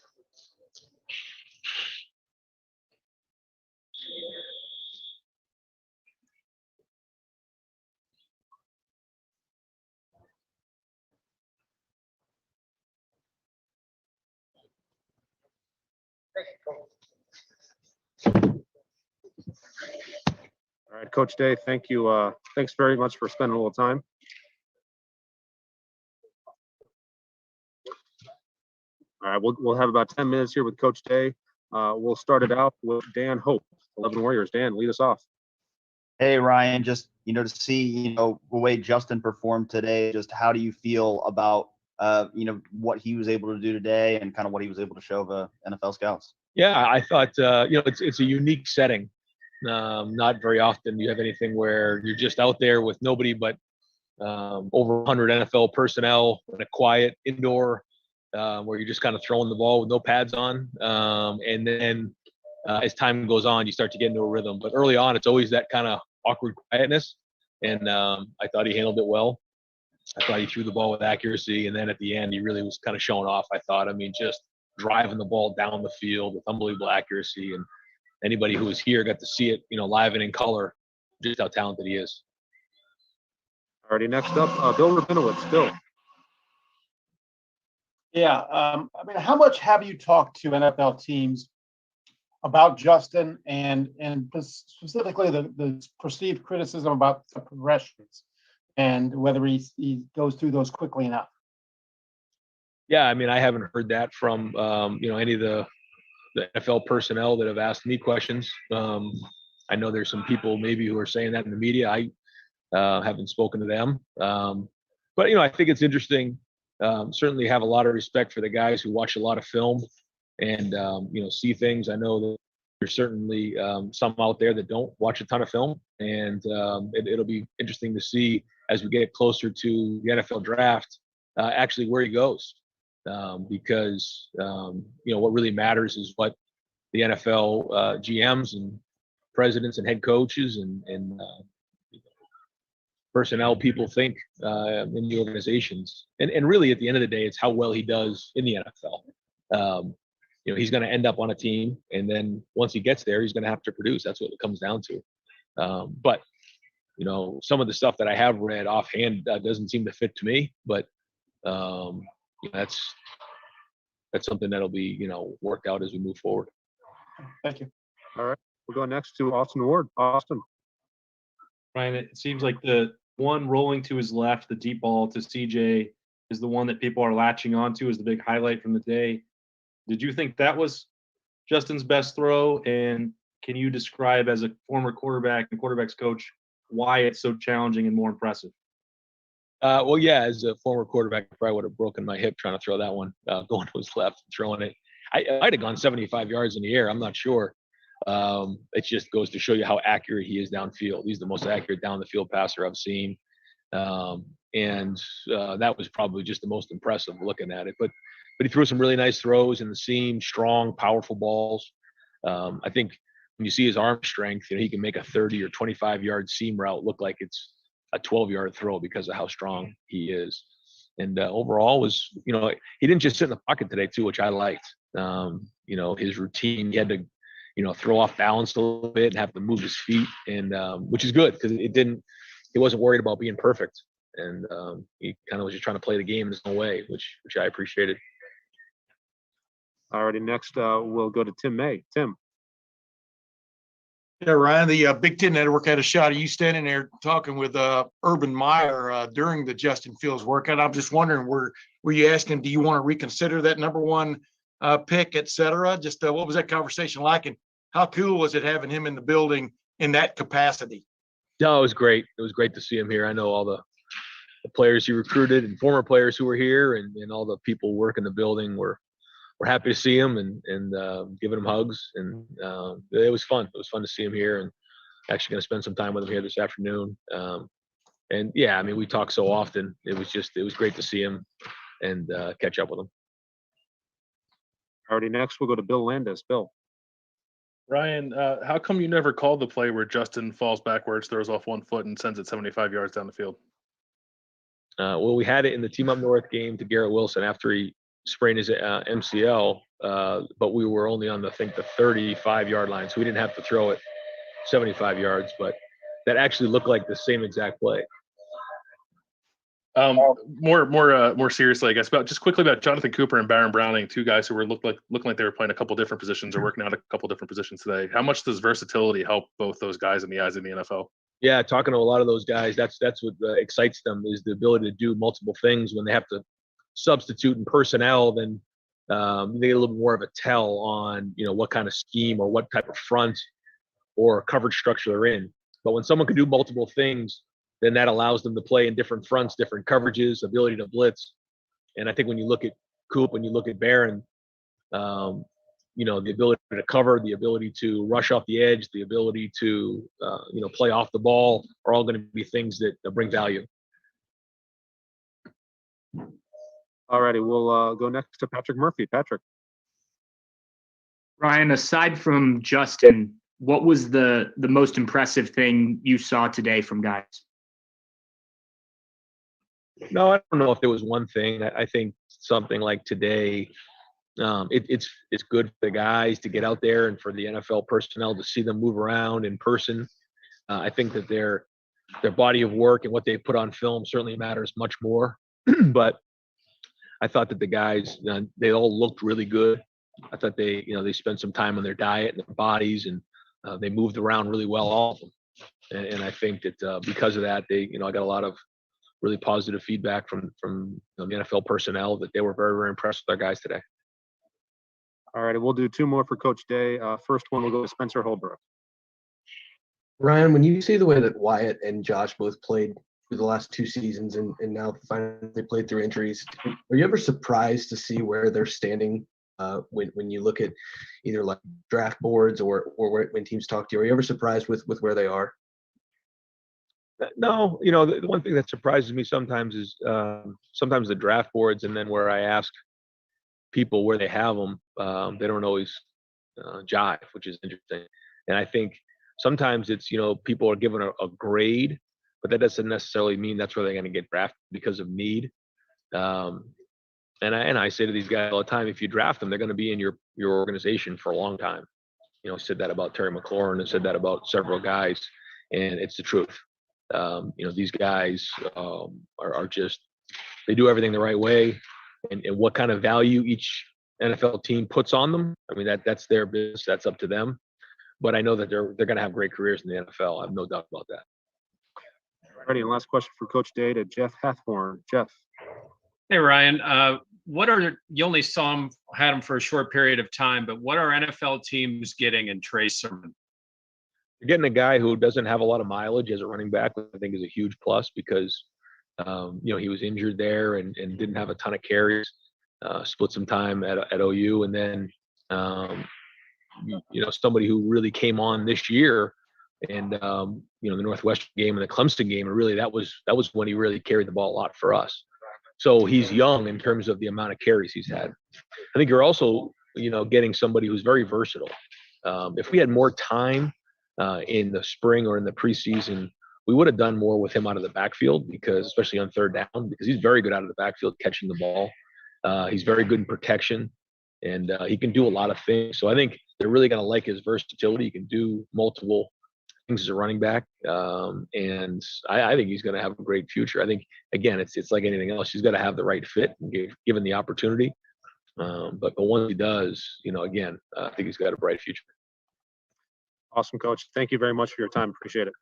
All right, Coach Day, thank you. Thanks very much for spending a little time. All right, we'll have about 10 minutes here with Coach Day. We'll start it out with Dan Hope, 11 Warriors. Dan, lead us off. Hey, Ryan, just, to see, the way Justin performed today, just how do you feel about, what he was able to do today and kind of what he was able to show the NFL scouts? Yeah, I thought, it's a unique setting. Not very often you have anything where you're just out there with nobody but over 100 NFL personnel in a quiet indoor where you're just kind of throwing the ball with no pads on. And then as time goes on, you start to get into a rhythm. But early on, it's always that kind of awkward quietness. And I thought he handled it well. I thought he threw the ball with accuracy, and then at the end, he really was kind of showing off. I thought, I mean, just driving the ball down the field with unbelievable accuracy, and anybody who was here got to see it, live and in color, just how talented he is. Alrighty, next up, Bill Rabinowitz. Bill. Yeah, I mean, how much have you talked to NFL teams about Justin and specifically the perceived criticism about the progressions and whether he goes through those quickly enough? Yeah, I mean, I haven't heard that from any of the NFL personnel that have asked me questions. I know there's some people maybe who are saying that in the media. I haven't spoken to them, but I think it's interesting. Certainly have a lot of respect for the guys who watch a lot of film and see things. I know that there's certainly some out there that don't watch a ton of film, and it'll be interesting to see as we get closer to the NFL draft actually where he goes, because what really matters is what the NFL GMs and presidents and head coaches and personnel people think in the organizations. And really at the end of the day, it's how well he does in the NFL. He's going to end up on a team, and then once he gets there, he's going to have to produce. That's what it comes down to. But some of the stuff that I have read offhand doesn't seem to fit to me, but that's something that'll be, worked out as we move forward. Thank you. All right, we'll go next to Austin Ward. Austin. Ryan, it seems like the one rolling to his left, the deep ball to CJ, is the one that people are latching onto as the big highlight from the day. Did you think that was Justin's best throw? And can you describe, as a former quarterback and quarterback's coach, why it's so challenging and more impressive? Well, yeah, as a former quarterback, I probably would have broken my hip trying to throw that one, going to his left and throwing it. I might have gone 75 yards in the air. I'm not sure. It just goes to show you how accurate he is downfield. He's the most accurate down the field passer I've seen. And that was probably just the most impressive looking at it. But he threw some really nice throws in the seam, strong, powerful balls. I think when you see his arm strength, he can make a 30 or 25-yard seam route look like it's a 12-yard throw because of how strong he is. And overall was, he didn't just sit in the pocket today too, which I liked. His routine, he had to, throw off balance a little bit and have to move his feet, and which is good because he wasn't worried about being perfect. And he kind of was just trying to play the game in his own way, which I appreciated. Alrighty, next we'll go to Tim May. Tim. Yeah, Ryan, the Big Ten Network had a shot of you standing there talking with Urban Meyer during the Justin Fields workout. I'm just wondering, were you asking, do you want to reconsider that number one pick, et cetera? Just what was that conversation like, and how cool was it having him in the building in that capacity? No, it was great. It was great to see him here. I know all the players he recruited and former players who were here, and all the people working the building were happy to see him and giving him hugs. And it was fun. It was fun to see him here, and actually going to spend some time with him here this afternoon. And yeah, I mean, we talk so often. It was great to see him and catch up with him. Alrighty, next we'll go to Bill Landis. Bill. Ryan, how come you never called the play where Justin falls backwards, throws off 1 foot, and sends it 75 yards down the field? Well, we had it in the Team Up North game to Garrett Wilson after he sprained his MCL, but we were only on the 35-yard line, so we didn't have to throw it 75 yards, but that actually looked like the same exact play. More seriously, I guess, just quickly about Jonathan Cooper and Baron Browning, two guys who were looking like they were playing a couple different positions or working out a couple different positions today. How much does versatility help both those guys in the eyes of the NFL? Yeah, talking to a lot of those guys, that's what excites them, is the ability to do multiple things. When they have to substitute in personnel, then they get a little bit more of a tell on what kind of scheme or what type of front or coverage structure they're in. But when someone can do multiple things, then that allows them to play in different fronts, different coverages, ability to blitz. And I think when you look at Coop, when you look at Barron, the ability to cover, the ability to rush off the edge, the ability to, play off the ball are all going to be things that bring value. Alrighty, we'll go next to Patrick Murphy. Patrick. Ryan, aside from Justin, what was the most impressive thing you saw today from guys? No, I don't know if there was one thing. I think something like today, it's good for the guys to get out there and for the NFL personnel to see them move around in person. I think that their body of work and what they put on film certainly matters much more. But I thought that the guys, they all looked really good. I thought they spent some time on their diet and their bodies, and they moved around really well, all of them. And I think that because of that, I got a lot of really positive feedback from the NFL personnel that they were very, very impressed with our guys today. All right, we'll do 2 more for Coach Day. First one will go to Spencer Holbrook. Ryan, when you see the way that Wyatt and Josh both played through the last 2 seasons and now finally they played through injuries, are you ever surprised to see where they're standing when you look at either like draft boards or when teams talk to you? Are you ever surprised with where they are? No, the one thing that surprises me sometimes is sometimes the draft boards, and then where I ask people where they have them, they don't always jive, which is interesting. And I think sometimes it's, people are given a grade, but that doesn't necessarily mean that's where they're going to get drafted because of need. And I say to these guys all the time, if you draft them, they're going to be in your organization for a long time. I said that about Terry McLaurin and said that about several guys, and it's the truth. These guys are just, they do everything the right way, and what kind of value each NFL team puts on them, I mean, that's their business. That's up to them. But I know that they're going to have great careers in the NFL. I have no doubt about that. Ready, and last question for Coach Day to Jeff Hathhorn. Jeff. Hey, Ryan. You only had him for a short period of time, but what are NFL teams getting in Trey Sermon? You're getting a guy who doesn't have a lot of mileage as a running back, which I think is a huge plus because, he was injured there and didn't have a ton of carries, split some time at OU. And then, somebody who really came on this year and, the Northwestern game and the Clemson game, and really that was when he really carried the ball a lot for us. So he's young in terms of the amount of carries he's had. I think you're also, getting somebody who's very versatile. If we had more time in the spring or in the preseason, we would have done more with him out of the backfield, because especially on third down, because he's very good out of the backfield catching the ball. He's very good in protection, and he can do a lot of things. So I think they're really going to like his versatility. He can do multiple things as a running back, and I think he's going to have a great future. I think, again, it's like anything else. He's got to have the right fit and given the opportunity. But once he does, again, I think he's got a bright future. Awesome, Coach. Thank you very much for your time. Appreciate it.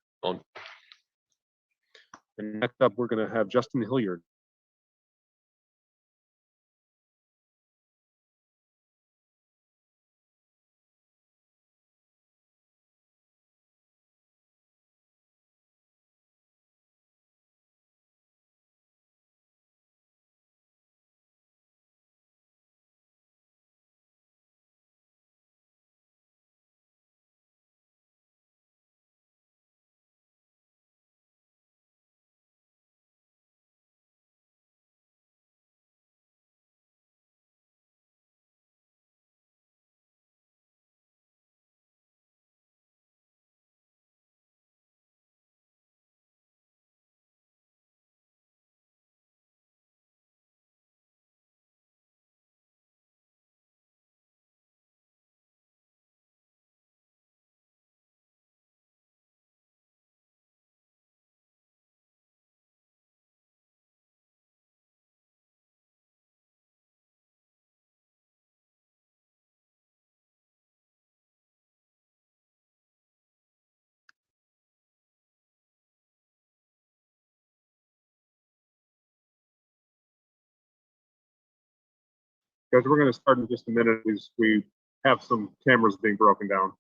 And next up, we're going to have Justin Hilliard. Guys, we're going to start in just a minute. We have some cameras being broken down.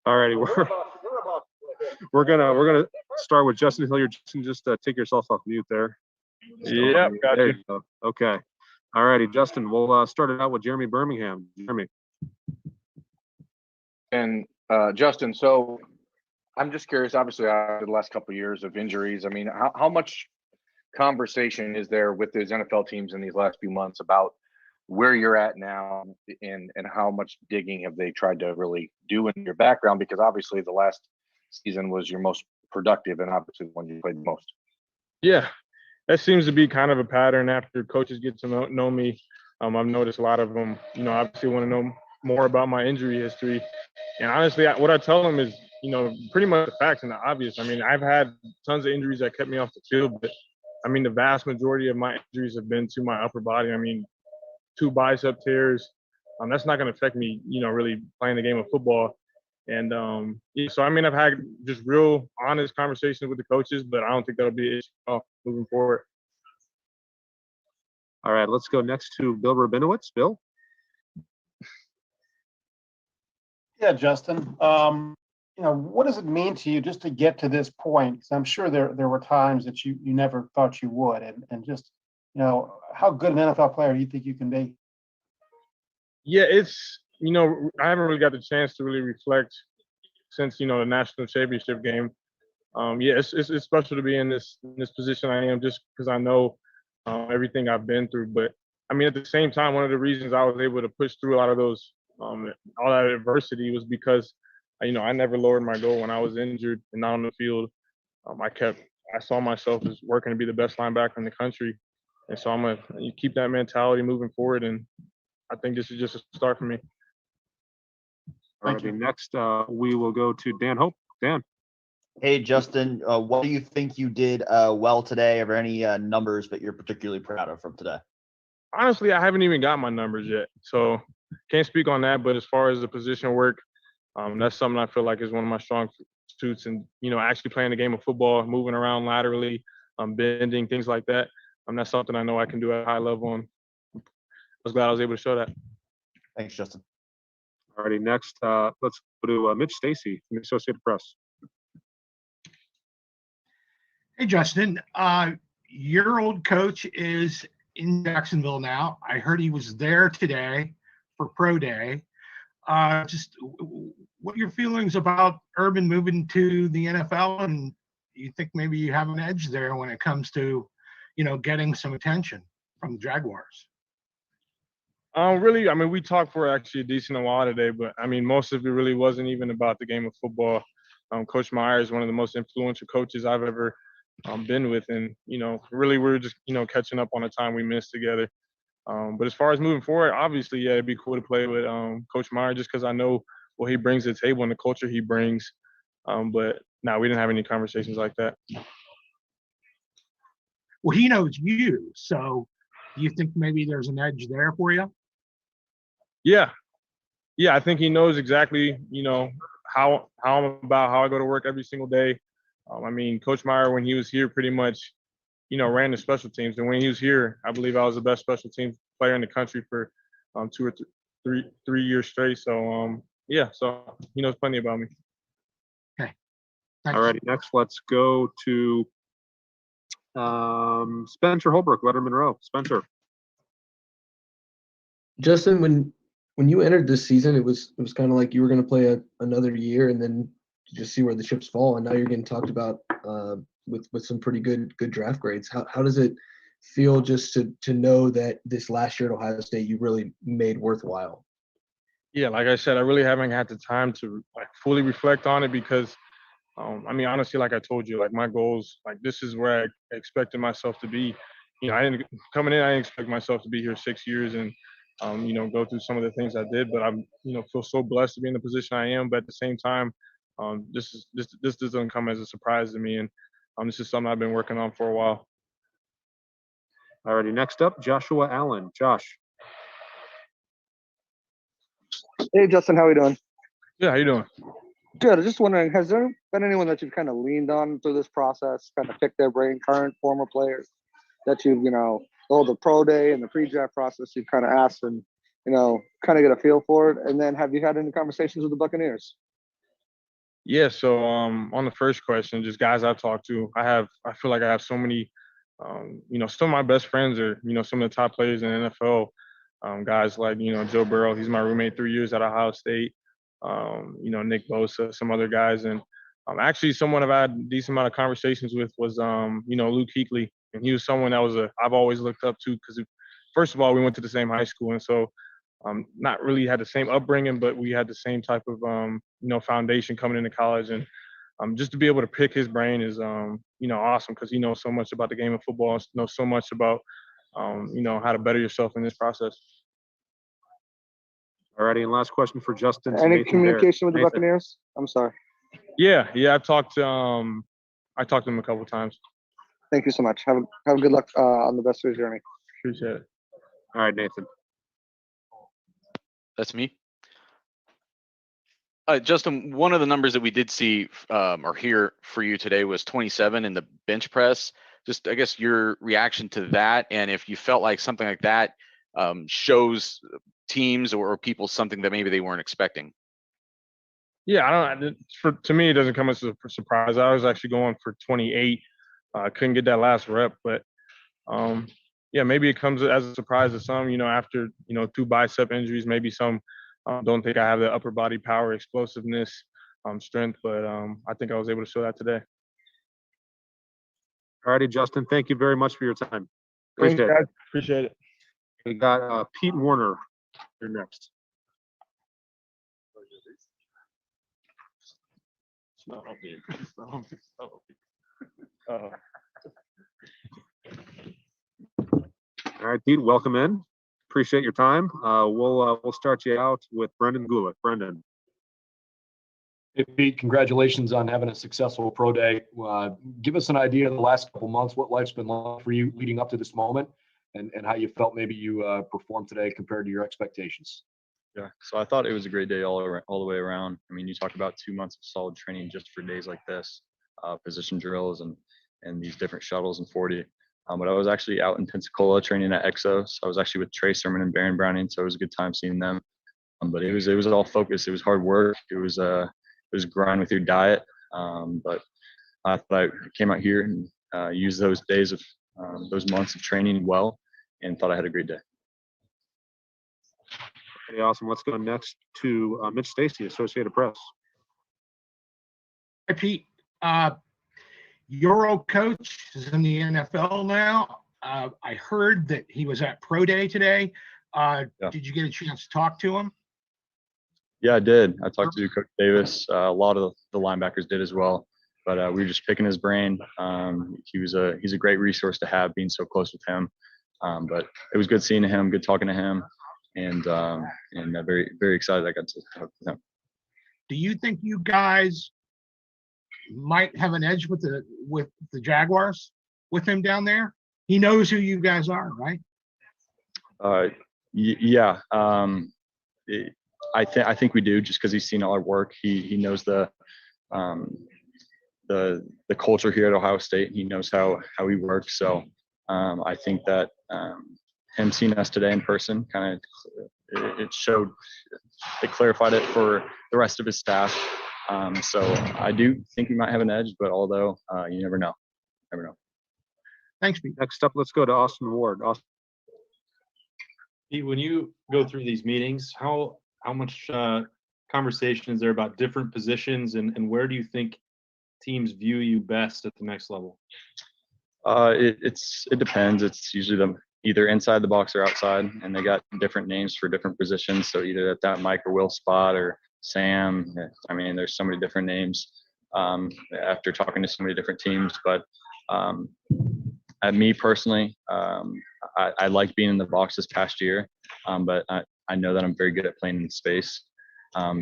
All righty, we're gonna start with Justin Hilliard. Justin, just take yourself off mute there. Yep, got There you. you go. Okay. All righty, Justin. We'll start it out with Jeremy Birmingham. Jeremy. And Justin, so I'm just curious, obviously, after the last couple of years of injuries, I mean, how much conversation is there with those NFL teams in these last few months about where you're at now and how much digging have they tried to really do in your background? Because obviously the last season was your most productive and obviously the one you played the most. Yeah, that seems to be kind of a pattern after coaches get to know me. I've noticed a lot of them, obviously want to know more about my injury history. And honestly, what I tell them is, pretty much the facts and the obvious. I mean, I've had tons of injuries that kept me off the field, but I mean, the vast majority of my injuries have been to my upper body. I mean, 2 bicep tears. That's not going to affect me, really playing the game of football. And so, I mean, I've had just real honest conversations with the coaches, but I don't think that'll be an issue moving forward. All right, let's go next to Bill Rabinowitz. Bill? Yeah, Justin. What does it mean to you just to get to this point? 'Cause I'm sure there were times that you never thought you would, and just how good an NFL player do you think you can be? Yeah, it's I haven't really got the chance to really reflect since the national championship game. Yeah, it's special to be in this position I am just because I know everything I've been through. But I mean, at the same time, one of the reasons I was able to push through a lot of those all that adversity was because I never lowered my goal when I was injured and not on the field. I saw myself as working to be the best linebacker in the country, and so I'm gonna keep that mentality moving forward. And I think this is just a start for me. All righty, next we will go to Dan Hope. Dan. Hey, Justin, what do you think you did well today? Are there any numbers that you're particularly proud of from today? Honestly, I haven't even got my numbers yet, so can't speak on that. But as far as the position work, that's something I feel like is one of my strong suits. And actually playing the game of football, moving around laterally, bending, things like that. That's something I know I can do at a high level, and I was glad I was able to show that. Thanks, Justin. All righty, next let's go to Mitch Stacy from the Associated Press. Hey, Justin. Your old coach is in Jacksonville now. I heard he was there today for Pro Day. Just what are your feelings about Urban moving to the NFL, and you think maybe you have an edge there when it comes to, getting some attention from the Jaguars? Really, I mean, we talked for actually a decent while today, but I mean, most of it really wasn't even about the game of football. Coach Meyer is one of the most influential coaches I've ever been with, and really we're just catching up on the time we missed together. But as far as moving forward, obviously, yeah, it'd be cool to play with Coach Meyer just because I know what he brings to the table and the culture he brings. But no, we didn't have any conversations like that. Well, he knows you, so do you think maybe there's an edge there for you? Yeah, I think he knows exactly, how I'm about, how I go to work every single day. I mean, Coach Meyer, when he was here, pretty much, ran the special teams. And when he was here, I believe I was the best special teams player in the country for 2 or 3 years straight. So, yeah, so he knows plenty about me. Okay. All righty, next let's go to Spencer Holbrook, Letterman Row. Spencer. Justin, when you entered this season, it was kind of like you were going to play another year and then just see where the chips fall. And now you're getting talked about with some pretty good draft grades. How does it feel just to know that this last year at Ohio State you really made worthwhile? Yeah, like I said, I really haven't had the time to fully reflect on it because, I mean, honestly, like I told you, my goals, this is where I expected myself to be. I didn't expect myself to be here 6 years and, go through some of the things I did. But I'm, feel so blessed to be in the position I am. But at the same time, this doesn't come as a surprise to me, and this is something I've been working on for a while. Alrighty, next up, Joshua Allen. Josh. Hey, Justin, how are you doing? Yeah, how you doing? Good. I was just wondering, has there been anyone that you've kind of leaned on through this process, kind of picked their brain, current, former players that you've, the pro day and the pre-draft process, you've kind of asked and, kind of get a feel for it? And then have you had any conversations with the Buccaneers? Yeah, so on the first question, just guys I've talked to, I feel like I have so many, some of my best friends are, some of the top players in the NFL. Guys like, Joe Burrow, he's my roommate 3 years at Ohio State. Nick Bosa, some other guys. And actually someone I've had a decent amount of conversations with was, Luke Kuechly. And he was someone that I've always looked up to because, first of all, we went to the same high school. And so not really had the same upbringing, but we had the same type of, foundation coming into college. And just to be able to pick his brain is, awesome because he knows so much about the game of football, knows so much about, how to better yourself in this process. All righty, and last question for Justin. Any communication with the Buccaneers? I'm sorry. Yeah, I've talked to him a couple of times. Thank you so much. Have good luck on the rest of your journey. Appreciate it. All right, Nathan. That's me. Justin, one of the numbers that we did see or hear for you today was 27 in the bench press. Just, I guess, your reaction to that, and if you felt like something like that shows teams or people something that maybe they weren't expecting. Yeah, to me, it doesn't come as a surprise. I was actually going for 28. Couldn't get that last rep, but maybe it comes as a surprise to some. After 2 bicep injuries, maybe some don't think I have the upper body power, explosiveness, strength, but I think I was able to show that today. All righty, Justin. Thank you very much for your time. Thanks, Appreciate guys. it. Appreciate it. We got Pete Warner. You're next. All right, Pete, welcome in. Appreciate your time. We'll start you out with Brendan Gulick. Brendan. Hey, Pete, congratulations on having a successful pro day. Give us an idea of the last couple months, what life's been like for you leading up to this moment, and how you felt maybe you performed today compared to your expectations. Yeah, so I thought it was a great day all the way around. I mean, you talk about 2 months of solid training just for days like this, position drills and these different shuttles and 40. But I was actually out in Pensacola training at Exos. I was actually with Trey Sermon and Baron Browning, so it was a good time seeing them. But it was all focused. It was hard work. It was grind with your diet. But I thought I came out here and used those days of those months of training well, and thought I had a great day. Okay, awesome. Let's go next to Mitch Stacy, Associated Press. Hi, Pete. Your old coach is in the NFL now. I heard that he was at Pro Day today. Yeah. Did you get a chance to talk to him? Yeah, I did. I talked to Coach Davis. A lot of the linebackers did as well. But we were just picking his brain. He's a great resource to have, being so close with him. But it was good seeing him, good talking to him, and very, very excited I got to talk with him. Do you think you guys might have an edge with the Jaguars with him down there? He knows who you guys are, right? Yeah. I think we do, just because he's seen all our work. He knows the culture here at Ohio State. He knows how we work. So I think that him seeing us today in person kind of it clarified it for the rest of his staff. So I do think we might have an edge, but although you never know. Thanks, Pete. Next up, let's go to Austin Ward. Austin. Pete, when you go through these meetings, how much conversation is there about different positions, and where do you think teams view you best at the next level? It depends. It's usually either inside the box or outside, and they got different names for different positions. So either at that Mike or Will spot or Sam. I mean, there's so many different names after talking to so many different teams. But at me personally, I like being in the box this past year, but I know that I'm very good at playing in space.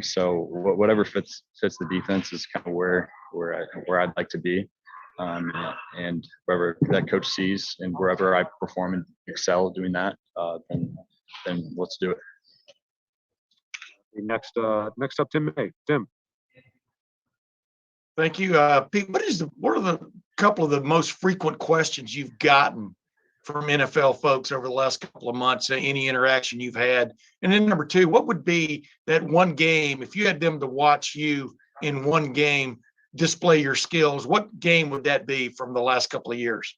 So whatever fits the defense is kind of where I'd like to be. And wherever that coach sees and wherever I perform and excel doing that, then let's do it. Next up, Tim May. Tim. Thank you, Pete. What are the couple of the most frequent questions you've gotten from NFL folks over the last couple of months? Any interaction you've had, and then number two, what would be that one game if you had them to watch you in one game display your skills, what game would that be from the last couple of years?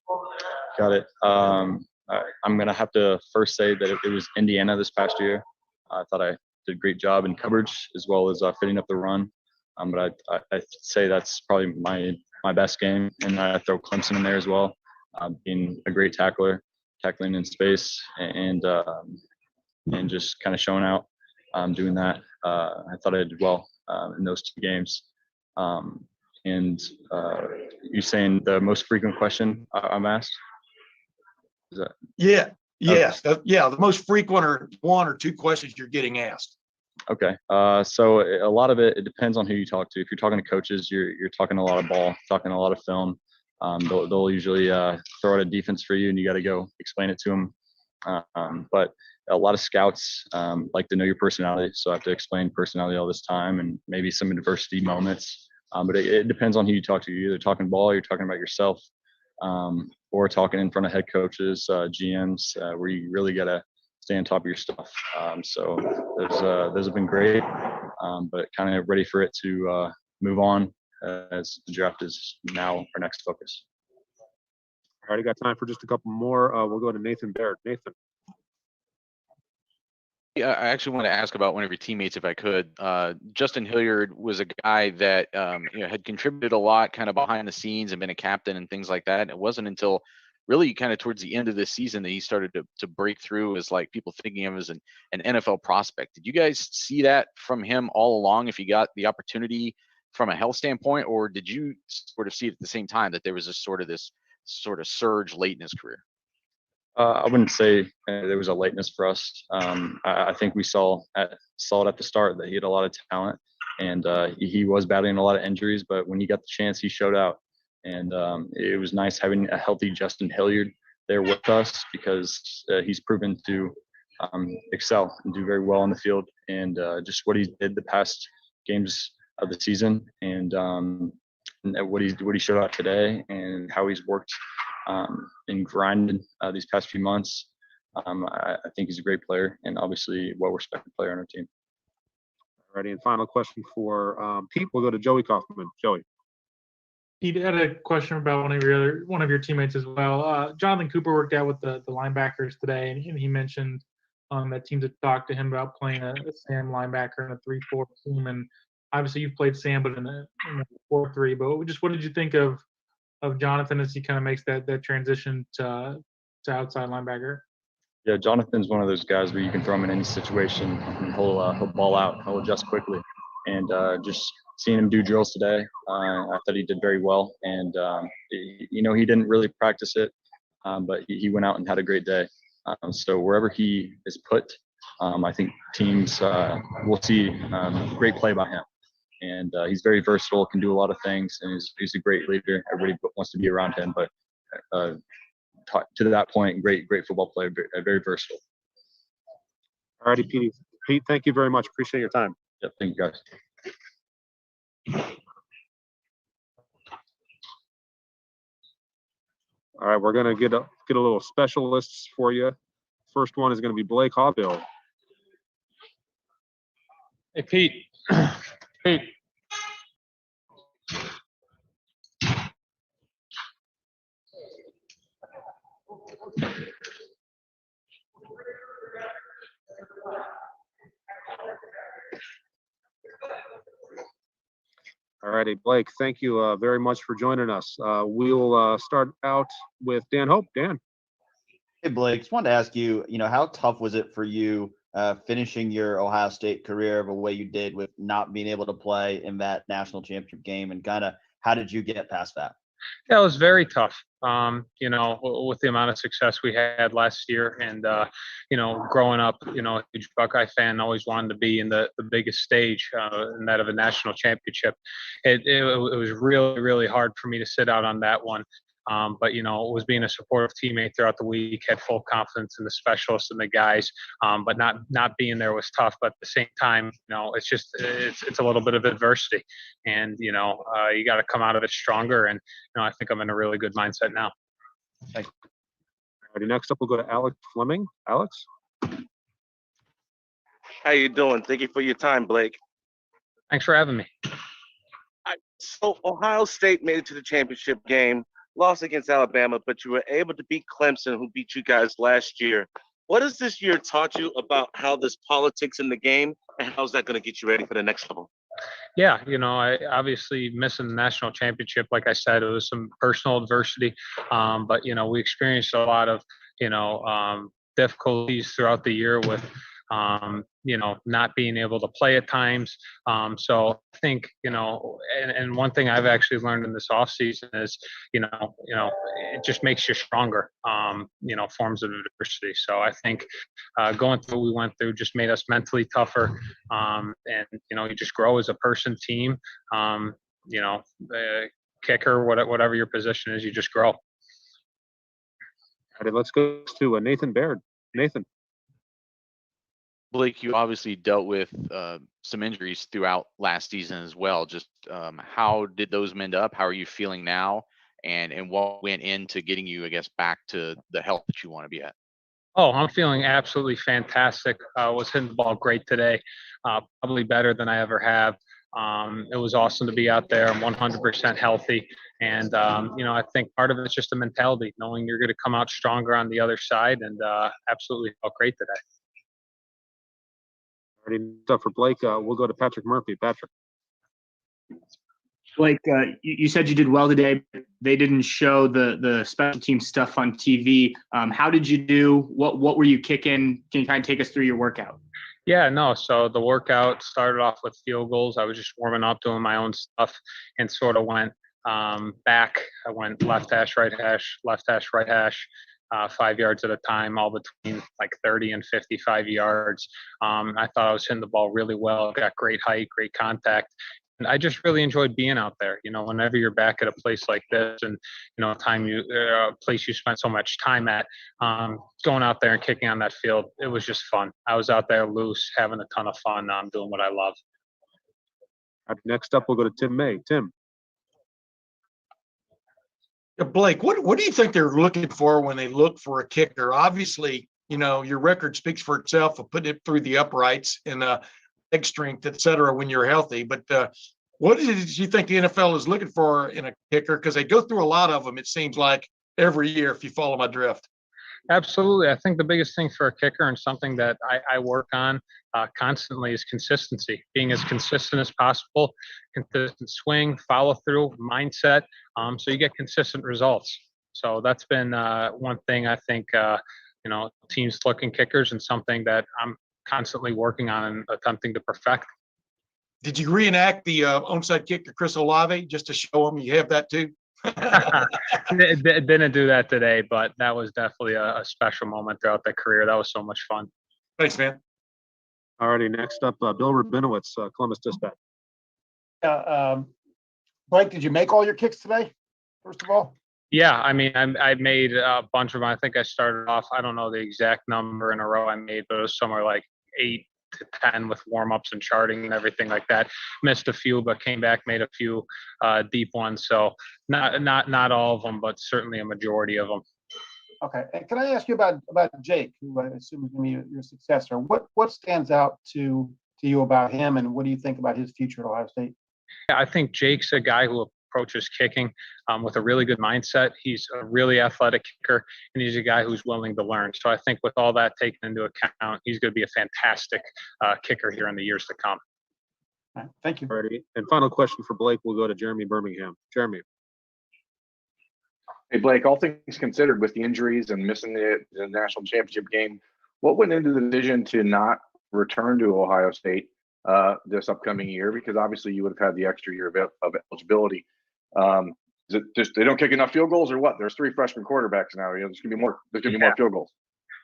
Got it. I'm going to have to first say that it was Indiana this past year. I thought I did a great job in coverage as well as fitting up the run. But I'd say that's probably my best game. And I throw Clemson in there as well, being a great tackler, tackling in space and just kind of showing out, doing that. I thought I did well in those two games. And you're saying the most frequent question I'm asked? Is that? Yeah. Yes. The most frequent or one or two questions you're getting asked. Okay. So a lot of it depends on who you talk to. If you're talking to coaches, you're talking a lot of ball, talking a lot of film. They'll usually throw out a defense for you, and you got to go explain it to them. But a lot of scouts like to know your personality, so I have to explain personality all this time, and maybe some adversity moments. But it depends on who you talk to. You're either talking ball, or you're talking about yourself, or talking in front of head coaches, GMs, where you really got to stay on top of your stuff. So those have been great, but kind of ready for it to move on as the draft is now our next focus. All right, I got time for just a couple more. We'll go to Nathan Baird. Nathan. Yeah, I actually want to ask about one of your teammates, if I could. Justin Hilliard was a guy that had contributed a lot, kind of behind the scenes, and been a captain and things like that. And it wasn't until really kind of towards the end of this season that he started to break through as like people thinking of him as an NFL prospect. Did you guys see that from him all along? If you got the opportunity from a health standpoint, or did you sort of see it at the same time that there was this sort of surge late in his career? I wouldn't say there was a lateness for us. I think we saw it at the start that he had a lot of talent, and he was battling a lot of injuries. But when he got the chance, he showed out, and it was nice having a healthy Justin Hilliard there with us because he's proven to excel and do very well in the field. And just what he did the past games of the season, and what he showed out today, and how he's worked and grinded these past few months. I think he's a great player and obviously well-respected player on our team. All righty, and final question for Pete. We'll go to Joey Kaufman. Joey. Pete had a question about one of your teammates as well. Jonathan Cooper worked out with the linebackers today, and he mentioned that teams had talked to him about playing a Sam linebacker in a 3-4 team. And obviously you've played Sam, but in a 4-3. But just what did you think of Jonathon as he kind of makes that transition to outside linebacker? Yeah, Jonathan's one of those guys where you can throw him in any situation and he'll ball out, he'll adjust quickly. And just seeing him do drills today, I thought he did very well. And he didn't really practice it, but he went out and had a great day. So wherever he is put, I think teams will see great play by him. And he's very versatile, can do a lot of things, and he's a great leader. Everybody wants to be around him, but to that point, great football player, very versatile. All righty, Pete, thank you very much. Appreciate your time. Yeah, thank you, guys. All right, we're gonna get a little specialists for you. First one is gonna be Blake Hawville. Hey, Pete. Pete. All righty, Blake, thank you very much for joining us. We'll start out with Dan Hope. Dan. Hey, Blake, just wanted to ask you, how tough was it for you finishing your Ohio State career the way you did with not being able to play in that national championship game, and kind of how did you get past that? Yeah, it was very tough. With the amount of success we had last year, and growing up, a huge Buckeye fan, always wanted to be in the biggest stage, and that of a national championship. It was really, really hard for me to sit out on that one. But it was being a supportive teammate throughout the week, had full confidence in the specialists and the guys, but not being there was tough. But at the same time, it's a little bit of adversity, and you got to come out of it stronger. And I think I'm in a really good mindset now. Thank you. All righty, next up we'll go to Alex Fleming. Alex. How you doing? Thank you for your time, Blake. Thanks for having me. So Ohio State made it to the championship game, lost against Alabama, but you were able to beat Clemson, who beat you guys last year. What has this year taught you about how there's politics in the game, and how's that going to get you ready for the next level? Yeah, I obviously missing the national championship. Like I said, it was some personal adversity, but we experienced a lot of difficulties throughout the year with not being able to play at times. So I think and one thing I've actually learned in this off season is it just makes you stronger. Forms of adversity. So I think going through what we went through just made us mentally tougher, and you just grow as a person, team. Kicker, whatever your position is, you just grow. All right, let's go to Nathan Baird. Nathan. Blake, you obviously dealt with some injuries throughout last season as well. Just how did those mend up? How are you feeling now? And what went into getting you, I guess, back to the health that you want to be at? Oh, I'm feeling absolutely fantastic. Was hitting the ball great today, probably better than I ever have. It was awesome to be out there. I'm 100% healthy. And, I think part of it's just a mentality, knowing you're going to come out stronger on the other side, and absolutely felt great today. Already stuff for Blake. We'll go to Patrick Murphy. Patrick. Blake, you said you did well today. They didn't show the special team stuff on TV. How did you do? What were you kicking? Can you kind of take us through your workout? Yeah, no. So the workout started off with field goals. I was just warming up, doing my own stuff, and sort of went back. I went left hash, right hash, left hash, right hash, 5 yards at a time, all between like 30 and 55 yards. I thought I was hitting the ball really well. Got great height, great contact. And I just really enjoyed being out there. Whenever you're back at a place like this, and a place you spent so much time at, going out there and kicking on that field, it was just fun. I was out there loose, having a ton of fun. Doing what I love. Next up, we'll go to Tim May. Tim. Blake, what do you think they're looking for when they look for a kicker? Obviously, your record speaks for itself of putting it through the uprights and leg strength, et cetera, when you're healthy. But what did you think the NFL is looking for in a kicker? Because they go through a lot of them, it seems like, every year, if you follow my drift. Absolutely. I think the biggest thing for a kicker, and something that I work on constantly, is consistency. Being as consistent as possible, consistent swing, follow through, mindset, so you get consistent results. So that's been one thing I think teams looking kickers, and something that I'm constantly working on and attempting to perfect. Did you reenact the onside kick to Chris Olave just to show them you have that too? Didn't do that today, but that was definitely a special moment throughout their career. That was so much fun. Thanks, man. Alrighty, next up, Bill Rabinowitz, Columbus Dispatch. Blake, did you make all your kicks today, first of all? Yeah, I mean, I made a bunch of them. I think I started off, I don't know the exact number in a row I made, but it was somewhere like 8 to 10 with warm-ups and charting and everything like that. Missed a few, but came back, made a few deep ones. So not all of them, but certainly a majority of them. Okay. And can I ask you about Jake, who I assume is going to be your successor? What stands out to you about him, and what do you think about his future at Ohio State? Yeah, I think Jake's a guy who approaches kicking with a really good mindset. He's a really athletic kicker, and he's a guy who's willing to learn. So I think with all that taken into account, he's going to be a fantastic kicker here in the years to come. Right, thank you. Alrighty. And final question for Blake, we'll go to Jeremy Birmingham. Jeremy. Hey, Blake, all things considered, with the injuries and missing the national championship game, what went into the decision to not return to Ohio State this upcoming year? Because obviously you would have had the extra year of eligibility. Is it just they don't kick enough field goals, or what? There's 3 freshman quarterbacks now. There's gonna be more. There's gonna be more field goals.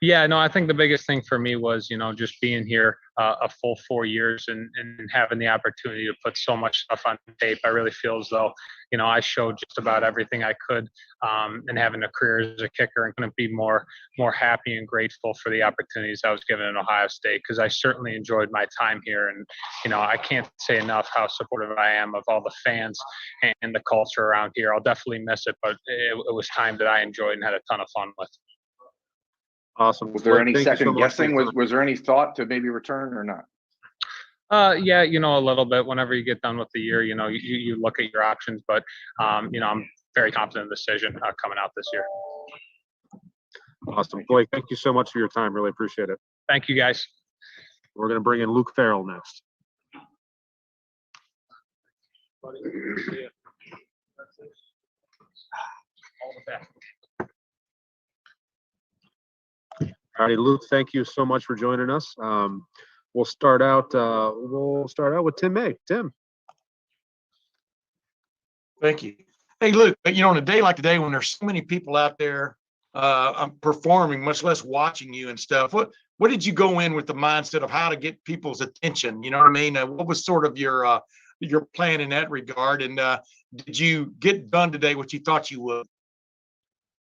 Yeah, no, I think the biggest thing for me was, just being here a full 4 years and having the opportunity to put so much stuff on tape. I really feel as though, I showed just about everything I could, and having a career as a kicker, and couldn't be more happy and grateful for the opportunities I was given in Ohio State, because I certainly enjoyed my time here. And, I can't say enough how supportive I am of all the fans and the culture around here. I'll definitely miss it, but it was time that I enjoyed and had a ton of fun with. Awesome. Was there any second guessing? Was there any thought to maybe return or not? Yeah, a little bit. Whenever you get done with the year, you look at your options, but I'm very confident in the decision coming out this year. Awesome. Blake, thank you so much for your time. Really appreciate it. Thank you, guys. We're going to bring in Luke Farrell next. All the best. All righty, Luke, thank you so much for joining us. We'll start out with Tim May. Tim. Thank you. Hey, Luke, on a day like today when there's so many people out there performing, much less watching you and stuff, what did you go in with the mindset of how to get people's attention? You know what I mean? What was sort of your plan in that regard? And did you get done today what you thought you would?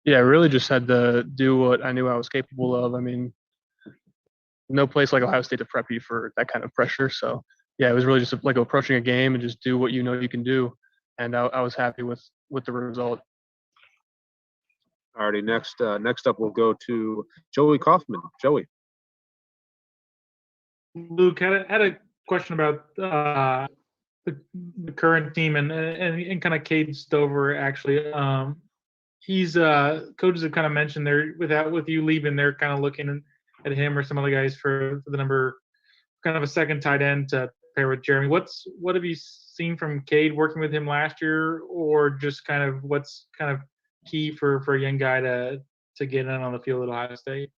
Yeah, I really just had to do what I knew I was capable of. I mean, no place like Ohio State to prep you for that kind of pressure. So yeah, it was really just like approaching a game and just do what you know you can do. And I was happy with the result. Alrighty, next up we'll go to Joey Kaufman. Joey. Luke, had a question about the current team and kind of Cade Stover actually. He's coaches have kind of mentioned they're with you leaving, they're kind of looking at him or some other guys for the number, kind of a second tight end to pair with Jeremy. What have you seen from Cade working with him last year, or just kind of what's kind of key for a young guy to get in on the field at Ohio State?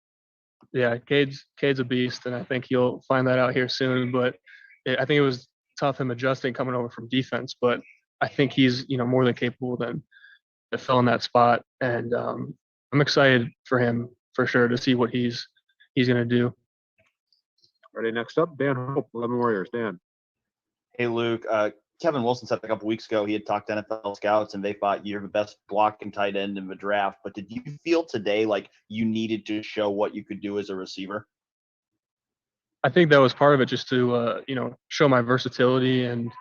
Yeah, Cade's a beast, and I think you'll find that out here soon. But I think it was tough him adjusting coming over from defense, but I think he's more than capable to fill in that spot, and I'm excited for him for sure to see what he's going to do. Ready, next up, Dan Hope, 11 Warriors. Dan. Hey, Luke. Kevin Wilson said a couple weeks ago he had talked to NFL scouts and they thought you're the best blocking tight end in the draft. But did you feel today like you needed to show what you could do as a receiver? I think that was part of it, just to show my versatility and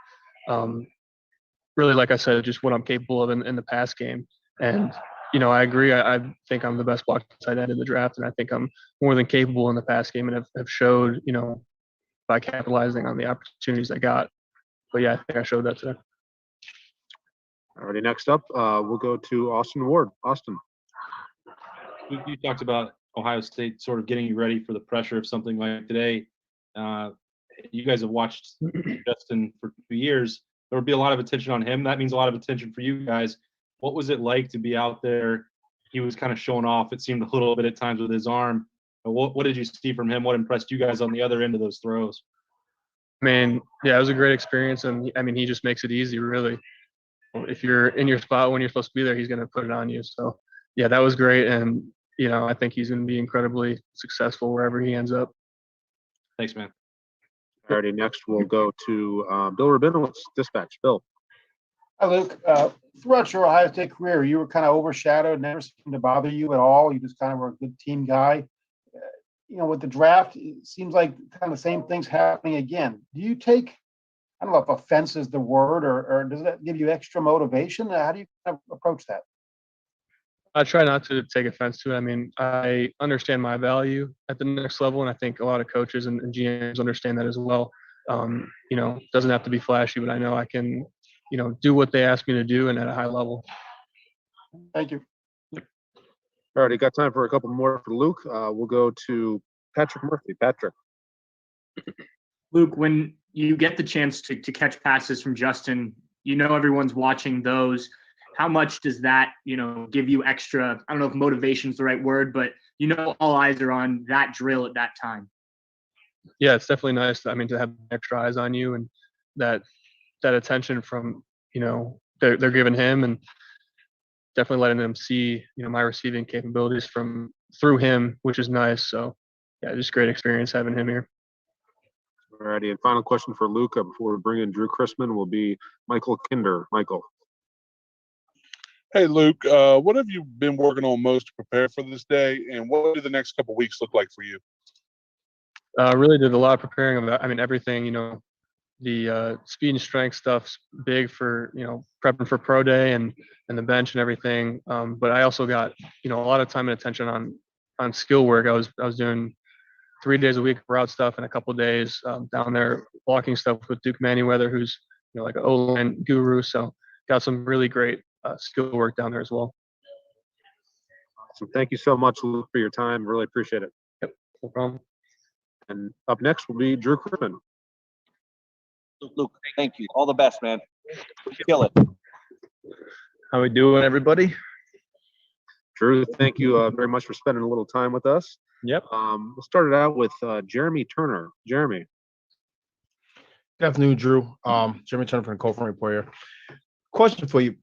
really, like I said, just what I'm capable of in the pass game. And I agree. I think I'm the best blocking tight end in the draft, and I think I'm more than capable in the pass game, and have showed by capitalizing on the opportunities I got. But yeah, I think I showed that today. Alrighty, next up, we'll go to Austin Ward. Austin. You talked about Ohio State sort of getting you ready for the pressure of something like today. You guys have watched Justin for 2 years. There would be a lot of attention on him. That means a lot of attention for you guys. What was it like to be out there? He was kind of showing off, it seemed, a little bit at times with his arm. What did you see from him? What impressed you guys on the other end of those throws? I mean, yeah, it was a great experience, and I mean, he just makes it easy, really. If you're in your spot when you're supposed to be there, he's going to put it on you. So, yeah, that was great, and I think he's going to be incredibly successful wherever he ends up. Thanks, man. Alrighty, next we'll go to Bill Rabinowitz, Dispatch. Bill. Hi, Luke. Throughout your Ohio State career, you were kind of overshadowed, never seemed to bother you at all. You just kind of were a good team guy. With the draft, it seems like kind of the same thing's happening again. Do you take, I don't know if offense is the word, or does that give you extra motivation? How do you kind of approach that? I try not to take offense to it. I mean, I understand my value at the next level, and I think a lot of coaches and GMs understand that as well. Doesn't have to be flashy, but I know I can, do what they ask me to do and at a high level. Thank you. All right, got time for a couple more for Luke. We'll go to Patrick Murphy. Patrick. Luke, when you get the chance to catch passes from Justin, everyone's watching those. How much does that, give you extra, I don't know if motivation is the right word, but all eyes are on that drill at that time. Yeah, it's definitely nice. I mean, to have extra eyes on you and that attention from, they're giving him, and definitely letting them see, my receiving capabilities through him, which is nice. So yeah, just great experience having him here. All righty, and final question for Luke before we bring in Drew Chrisman will be Michael Kinder. Michael. Hey, Luke, what have you been working on most to prepare for this day, and what do the next couple of weeks look like for you? Really did a lot of preparing of, everything, the speed and strength stuff's big for, prepping for pro day and the bench and everything. But I also got, a lot of time and attention on skill work. I was doing 3 days a week of route stuff and a couple days down there blocking stuff with Duke Manyweather, who's like an O-line guru. So got some really great skill work down there as well. So thank you so much, Luke, for your time. Really appreciate it. Yep, no problem. And up next will be Drew Crippen. Luke, thank you. All the best, man. Kill it. How we doing, everybody? Drew, thank you very much for spending a little time with us. Yep. We'll start it out with Jeremy Turner. Jeremy. Good afternoon, Drew. Jeremy Turner from the Cold Front Report here. Question for you.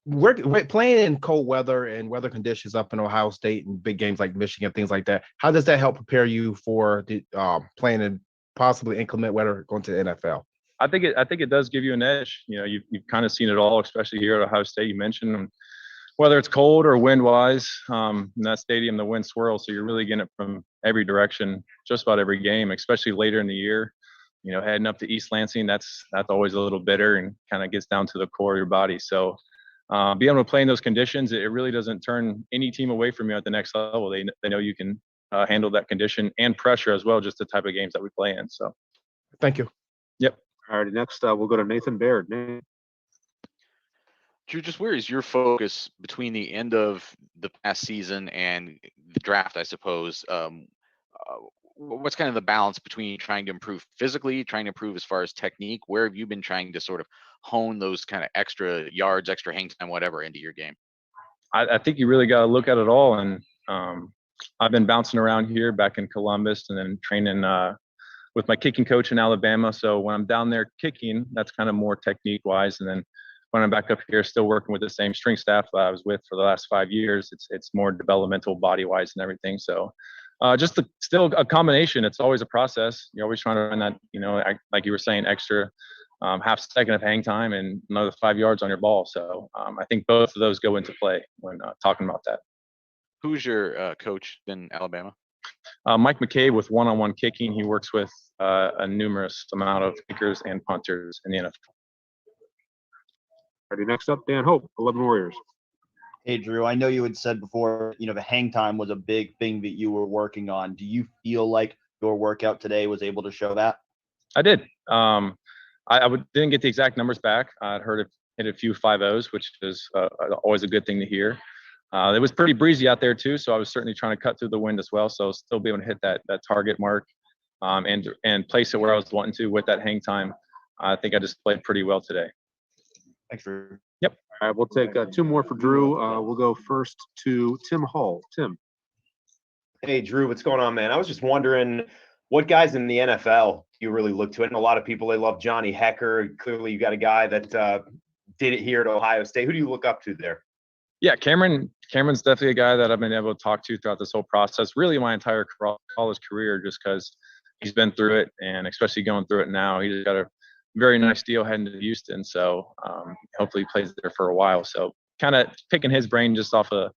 We're playing in cold weather and weather conditions up in Ohio State and big games like Michigan, things like that. How does that help prepare you for the playing in possibly inclement weather going to the NFL? I think it does give you an edge. You've kind of seen it all, especially here at Ohio State. You mentioned whether it's cold or wind wise, in that stadium, the wind swirls. So you're really getting it from every direction, just about every game, especially later in the year. Heading up to East Lansing, that's always a little bitter and kind of gets down to the core of your body. So being able to play in those conditions, it really doesn't turn any team away from you at the next level. They know you can handle that condition and pressure as well, just the type of games that we play in. So thank you. Yep. All right, next we'll go to Nathan Baird. Nathan. Drew, just where is your focus between the end of the past season and the draft, I suppose? What's kind of the balance between trying to improve physically, trying to improve as far as technique? Where have you been trying to sort of hone those kind of extra yards, extra hang time, whatever, into your game? I think you really got to look at it all. And I've been bouncing around here back in Columbus and then training with my kicking coach in Alabama. So when I'm down there kicking, that's kind of more technique wise. And then when I'm back up here, still working with the same strength staff that I was with for the last 5 years, it's more developmental body wise and everything. So still a combination. It's always a process. You're always trying to run that, like you were saying, extra half second of hang time and another 5 yards on your ball. So I think both of those go into play when talking about that. Who's your coach in Alabama? Mike McCabe with one-on-one kicking. He works with a numerous amount of kickers and punters in the NFL. Ready, next up, Dan Hope, 11 Warriors. Hey, Drew, I know you had said before, the hang time was a big thing that you were working on. Do you feel like your workout today was able to show that? I did. Didn't get the exact numbers back. I'd heard it hit a few 5.0s, which is always a good thing to hear. It was pretty breezy out there too, so I was certainly trying to cut through the wind as well. So still be able to hit that target mark and place it where I was wanting to with that hang time. I think I just played pretty well today. Thanks, Drew. Yep. All right, we'll take 2 more for Drew. We'll go first to Tim Hall. Tim. Hey, Drew, what's going on, man? I was just wondering what guys in the NFL you really look to. And a lot of people, they love Johnny Hecker. Clearly, you got a guy that did it here at Ohio State. Who do you look up to there? Yeah, Cameron's definitely a guy that I've been able to talk to throughout this whole process, really my entire college career, just because he's been through it, and especially going through it now. He just got a very nice deal heading to Houston, so hopefully he plays there for a while. So kind of picking his brain just off of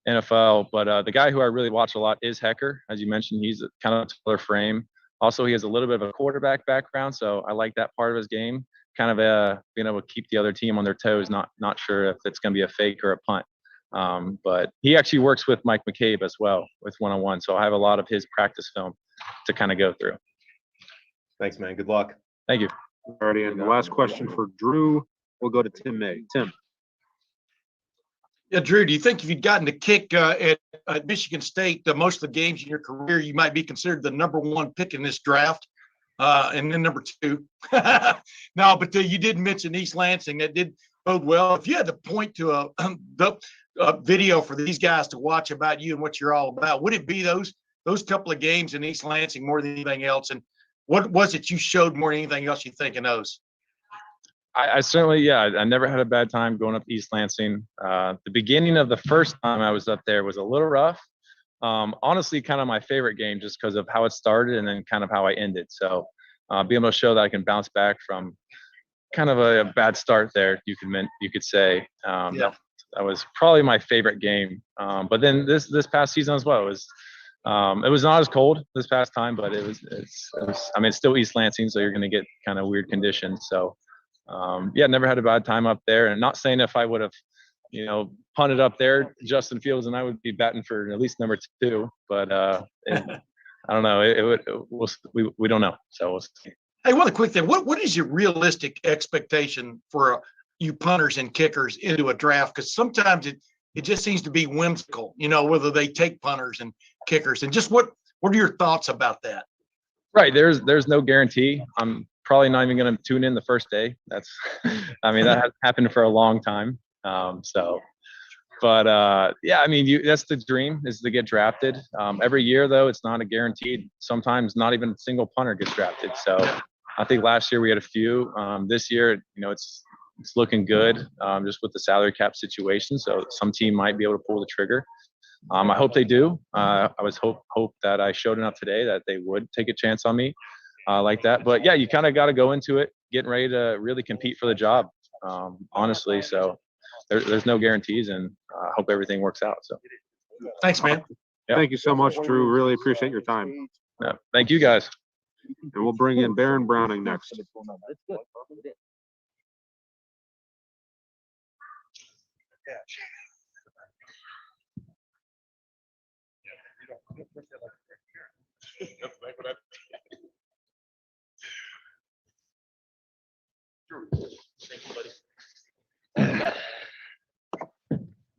NFL. But the guy who I really watch a lot is Hecker. As you mentioned, he's kind of a taller frame. Also, he has a little bit of a quarterback background, so I like that part of his game. Kind of being able to keep the other team on their toes, not sure if it's going to be a fake or a punt. But he actually works with Mike McCabe as well with one-on-one, so I have a lot of his practice film to kind of go through. Thanks, man. Good luck. Thank you. Alrighty, and the last question for Drew, we'll go to Tim May. Tim. Yeah, Drew, do you think if you'd gotten to kick at Michigan State most of the games in your career, you might be considered the number 1 pick in this draft? And then number 2. No, but you did mention East Lansing. That did bode well. If you had to point to a video for these guys to watch about you and what you're all about, would it be those couple of games in East Lansing more than anything else? And what was it you showed more than anything else you think in those? I certainly, I never had a bad time going up East Lansing. The beginning of the first time I was up there was a little rough. Honestly, kind of my favorite game just because of how it started and then kind of how I ended. So being able to show that I can bounce back from kind of a bad start there, you could say. That was probably my favorite game. But then this past season as well, it was not as cold this past time, but it's still East Lansing, so you're going to get kind of weird conditions. So never had a bad time up there. And not saying if I would have, punted up there, Justin Fields and I would be batting for at least number 2. But I don't know. We don't know. So we'll see. Hey, one quick thing. What is your realistic expectation for you punters and kickers into a draft? Because sometimes it just seems to be whimsical, whether they take punters and kickers. And just what are your thoughts about that? Right. There's no guarantee. I'm probably not even going to tune in the first day. That has happened for a long time. Yeah, I mean, that's the dream, is to get drafted. Every year, though, it's not a guaranteed. Sometimes not even a single punter gets drafted. So I think last year we had a few. This year, it's looking good, just with the salary cap situation. So some team might be able to pull the trigger. I hope they do. I was hope that I showed enough today that they would take a chance on me like that. But yeah, you kind of got to go into it getting ready to really compete for the job, honestly. So there's no guarantees, and I hope everything works out. So thanks, man. Yeah. Thank you so much, Drew. Really appreciate your time. Yeah. Thank you, guys. And we'll bring in Baron Browning next.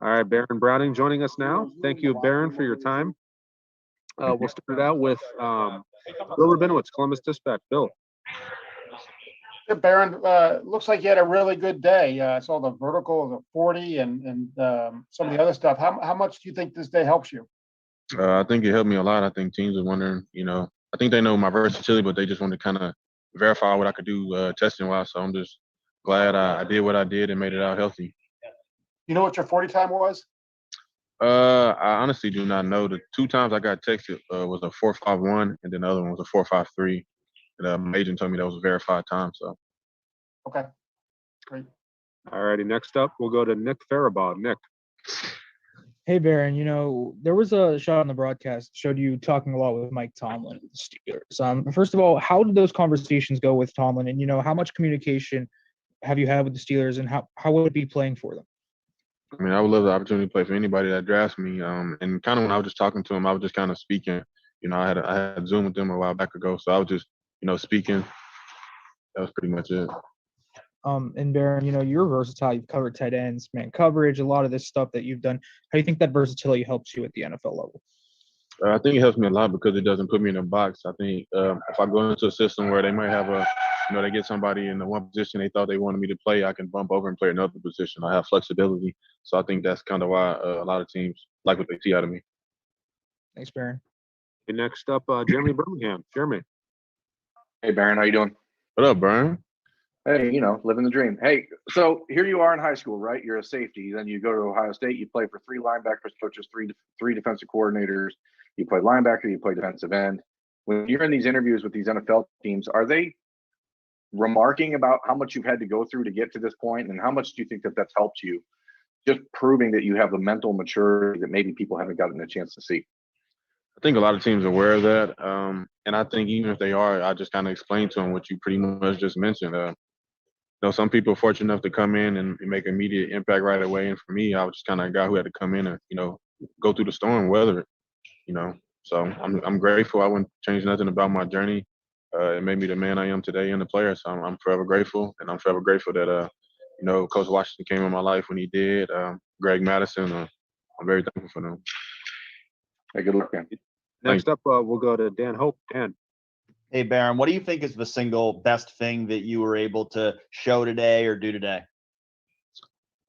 All right, Baron Browning joining us now. Thank you, Baron, for your time. We'll start it out with Bill Rabinowitz, Columbus Dispatch. Bill. Yeah, Baron, looks like you had a really good day. I saw the vertical, the 40, and some of the other stuff. How much do you think this day helps you? I think it helped me a lot. I think teams are wondering, I think they know my versatility, but they just want to kind of verify what I could do testing wise. So I'm just glad I did what I did and made it out healthy. You know what your 40 time was? I honestly do not know. The 2 times I got texted was a 4.51, and then the other one was a 4.53. And my agent told me that was a verified time. So. Okay, great. All righty, next up, we'll go to Nick Faribaugh. Nick. Hey, Baron, there was a shot on the broadcast showed you talking a lot with Mike Tomlin of the Steelers. First of all, how did those conversations go with Tomlin? And, how much communication have you had with the Steelers, and how would it be playing for them? I mean, I would love the opportunity to play for anybody that drafts me. And kind of when I was just talking to him, I was just kind of speaking. I had Zoom with them a while back ago, so I was just, speaking. That was pretty much it. And Baron, you're versatile. You've covered tight ends, man coverage, a lot of this stuff that you've done. How do you think that versatility helps you at the NFL level? I think it helps me a lot because it doesn't put me in a box. I think if I go into a system where they might have they get somebody in the one position they thought they wanted me to play, I can bump over and play another position. I have flexibility. So I think that's kind of why a lot of teams like what they see out of me. Thanks, Baron. Okay, next up, Jeremy Birmingham. Jeremy. Hey, Baron, how you doing? What up, Brian? Hey, living the dream. Hey, so here you are in high school, right? You're a safety. Then you go to Ohio State. You play for 3 linebackers coaches, three defensive coordinators. You play linebacker. You play defensive end. When you're in these interviews with these NFL teams, are they remarking about how much you've had to go through to get to this point, and how much do you think that that's helped you, just proving that you have the mental maturity that maybe people haven't gotten a chance to see? I think a lot of teams are aware of that. And I think even if they are, I just kind of explain to them what you pretty much just mentioned. Some people are fortunate enough to come in and make immediate impact right away. And for me, I was just kind of a guy who had to come in and, go through the storm, weather it, So I'm grateful. I wouldn't change nothing about my journey. It made me the man I am today and the player. So I'm forever grateful. And I'm forever grateful that, Coach Washington came in my life when he did. Greg Madison, I'm very thankful for them. Hey, good luck, man. Next up, we'll go to Dan Hope. Dan. Hey, Baron, what do you think is the single best thing that you were able to show today or do today?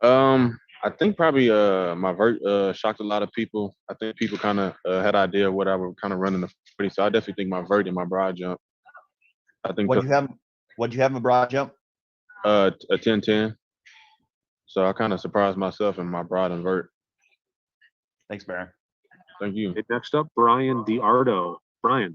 I think probably my vert shocked a lot of people. I think people kind of had an idea of what I would kind of run in the 40. So I definitely think my vert and my broad jump. I think What'd you have in a broad jump? A 10-10. So I kind of surprised myself in my broad and vert. Thanks, Baron. Thank you. Okay, next up, Brian DiArdo. Brian.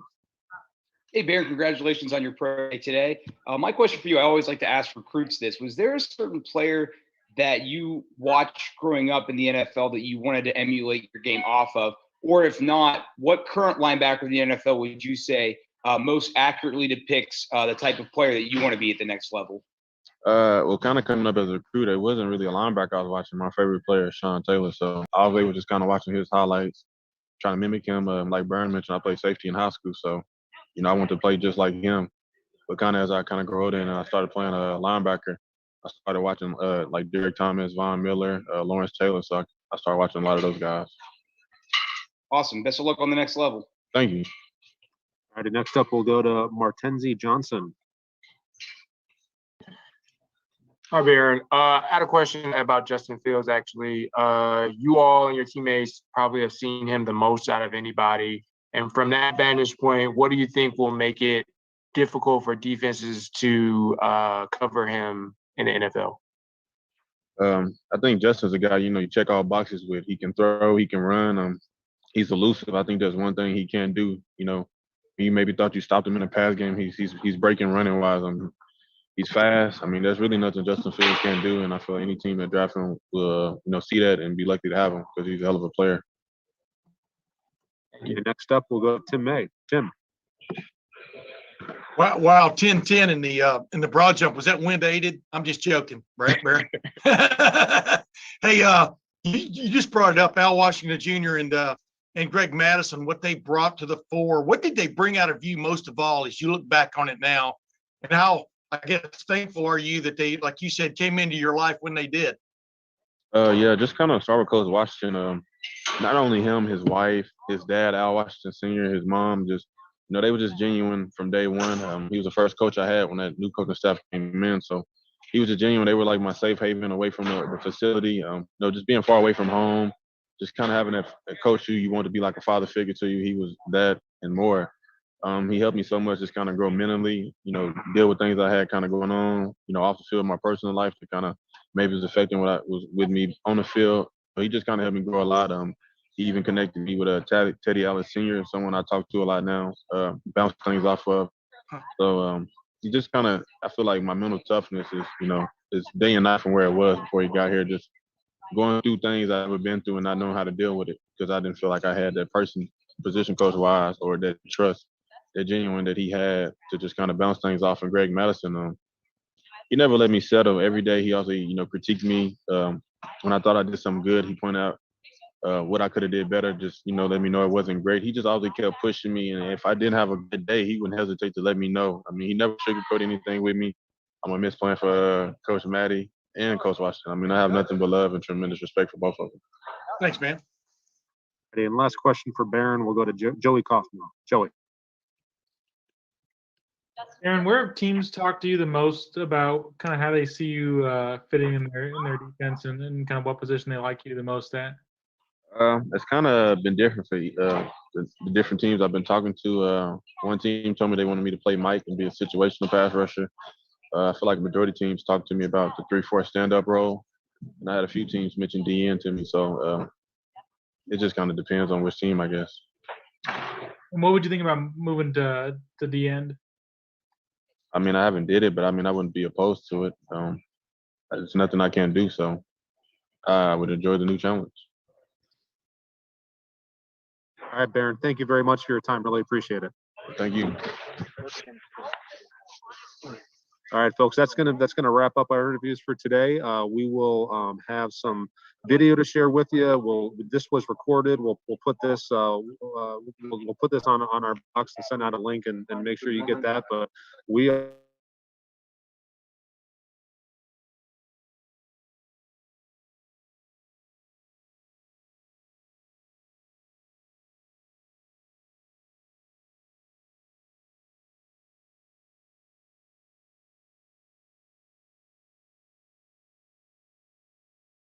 Hey, Baron, congratulations on your pro day today. My question for you, I always like to ask recruits this. Was there a certain player that you watched growing up in the NFL that you wanted to emulate your game off of? Or if not, what current linebacker in the NFL would you say most accurately depicts the type of player that you want to be at the next level? Well, kind of coming up as a recruit, it wasn't really a linebacker I was watching. My favorite player is Sean Taylor. So I was able to just kind of watching his highlights trying to mimic him. Like Burn mentioned, I played safety in high school, so I want to play just like him. But kind of as I kind of grew older and I started playing linebacker, I started watching like Derek Thomas, Von Miller, Lawrence Taylor. So I started watching a lot of those guys. Awesome. Best of luck on the next level. Thank you. All right, next up we'll go to Martenzi Johnson. Hi, Baron. I had a question about Justin Fields, actually. You all and your teammates probably have seen him the most out of anybody. And from that vantage point, what do you think will make it difficult for defenses to cover him in the NFL? I think Justin's a guy, you check all boxes with. He can throw, he can run. He's elusive. I think there's one thing he can do. You maybe thought you stopped him in a pass game. He's breaking running wise. He's fast. I mean, there's really nothing Justin Fields can't do, and I feel any team that drafts him will, see that and be lucky to have him because he's a hell of a player. Okay, next up, we'll go to Tim May. Tim. Wow, 10-10 in the broad jump. Was that wind aided? I'm just joking, Barry. Hey, you just brought it up, Al Washington Jr. and Greg Madison, what they brought to the fore. What did they bring out of you most of all as you look back on it now? And how, I guess, thankful are you that they, like you said, came into your life when they did? Yeah, just kind of start with Coach Washington. Not only him, his wife, his dad, Al Washington Sr., his mom, just they were just genuine from day one. He was the first coach I had when that new coaching staff came in, so he was just genuine. They were like my safe haven away from the facility. Just being far away from home, just kind of having that coach who you want to be like a father figure to you. He was that and more. He helped me so much, just kind of grow mentally, deal with things I had kind of going on, off the field, my personal life that kind of maybe was affecting what I was with me on the field. But he just kind of helped me grow a lot. He even connected me with Teddy Ellis Sr., someone I talk to a lot now, bounce things off of. So he just kind of, I feel like my mental toughness is, is day and night from where it was before he got here, just going through things I've ever been through and not knowing how to deal with it because I didn't feel like I had that person, position coach-wise, or that trust, that genuine that he had to just kind of bounce things off. And Greg Madison, he never let me settle. Every day he also, critiqued me. When I thought I did something good, he pointed out what I could have did better, just, let me know it wasn't great. He just always kept pushing me. And if I didn't have a good day, he wouldn't hesitate to let me know. I mean, he never sugarcoated anything with me. I'm going to miss playing for Coach Matty and Coach Washington. I mean, I have nothing but love and tremendous respect for both of them. Thanks, man. Okay, and last question for Barron. We'll go to Joey Kaufman. Joey. Aaron, where have teams talked to you the most about kind of how they see you fitting in their defense and kind of what position they like you the most at? It's kind of been different for the different teams I've been talking to. One team told me they wanted me to play Mike and be a situational pass rusher. I feel like majority teams talked to me about the 3-4 stand-up role, and I had a few teams mention DN to me. So it just kind of depends on which team, I guess. And what would you think about moving to the end? I mean, I haven't did it, but I mean, I wouldn't be opposed to it. It's nothing I can't do, so I would enjoy the new challenge. All right, Barron, thank you very much for your time. Really appreciate it. Thank you. All right, folks, that's gonna wrap up our interviews for today. We will have some video to share with you. This was recorded. We'll put this we'll put this on our box and send out a link and make sure you get that. But we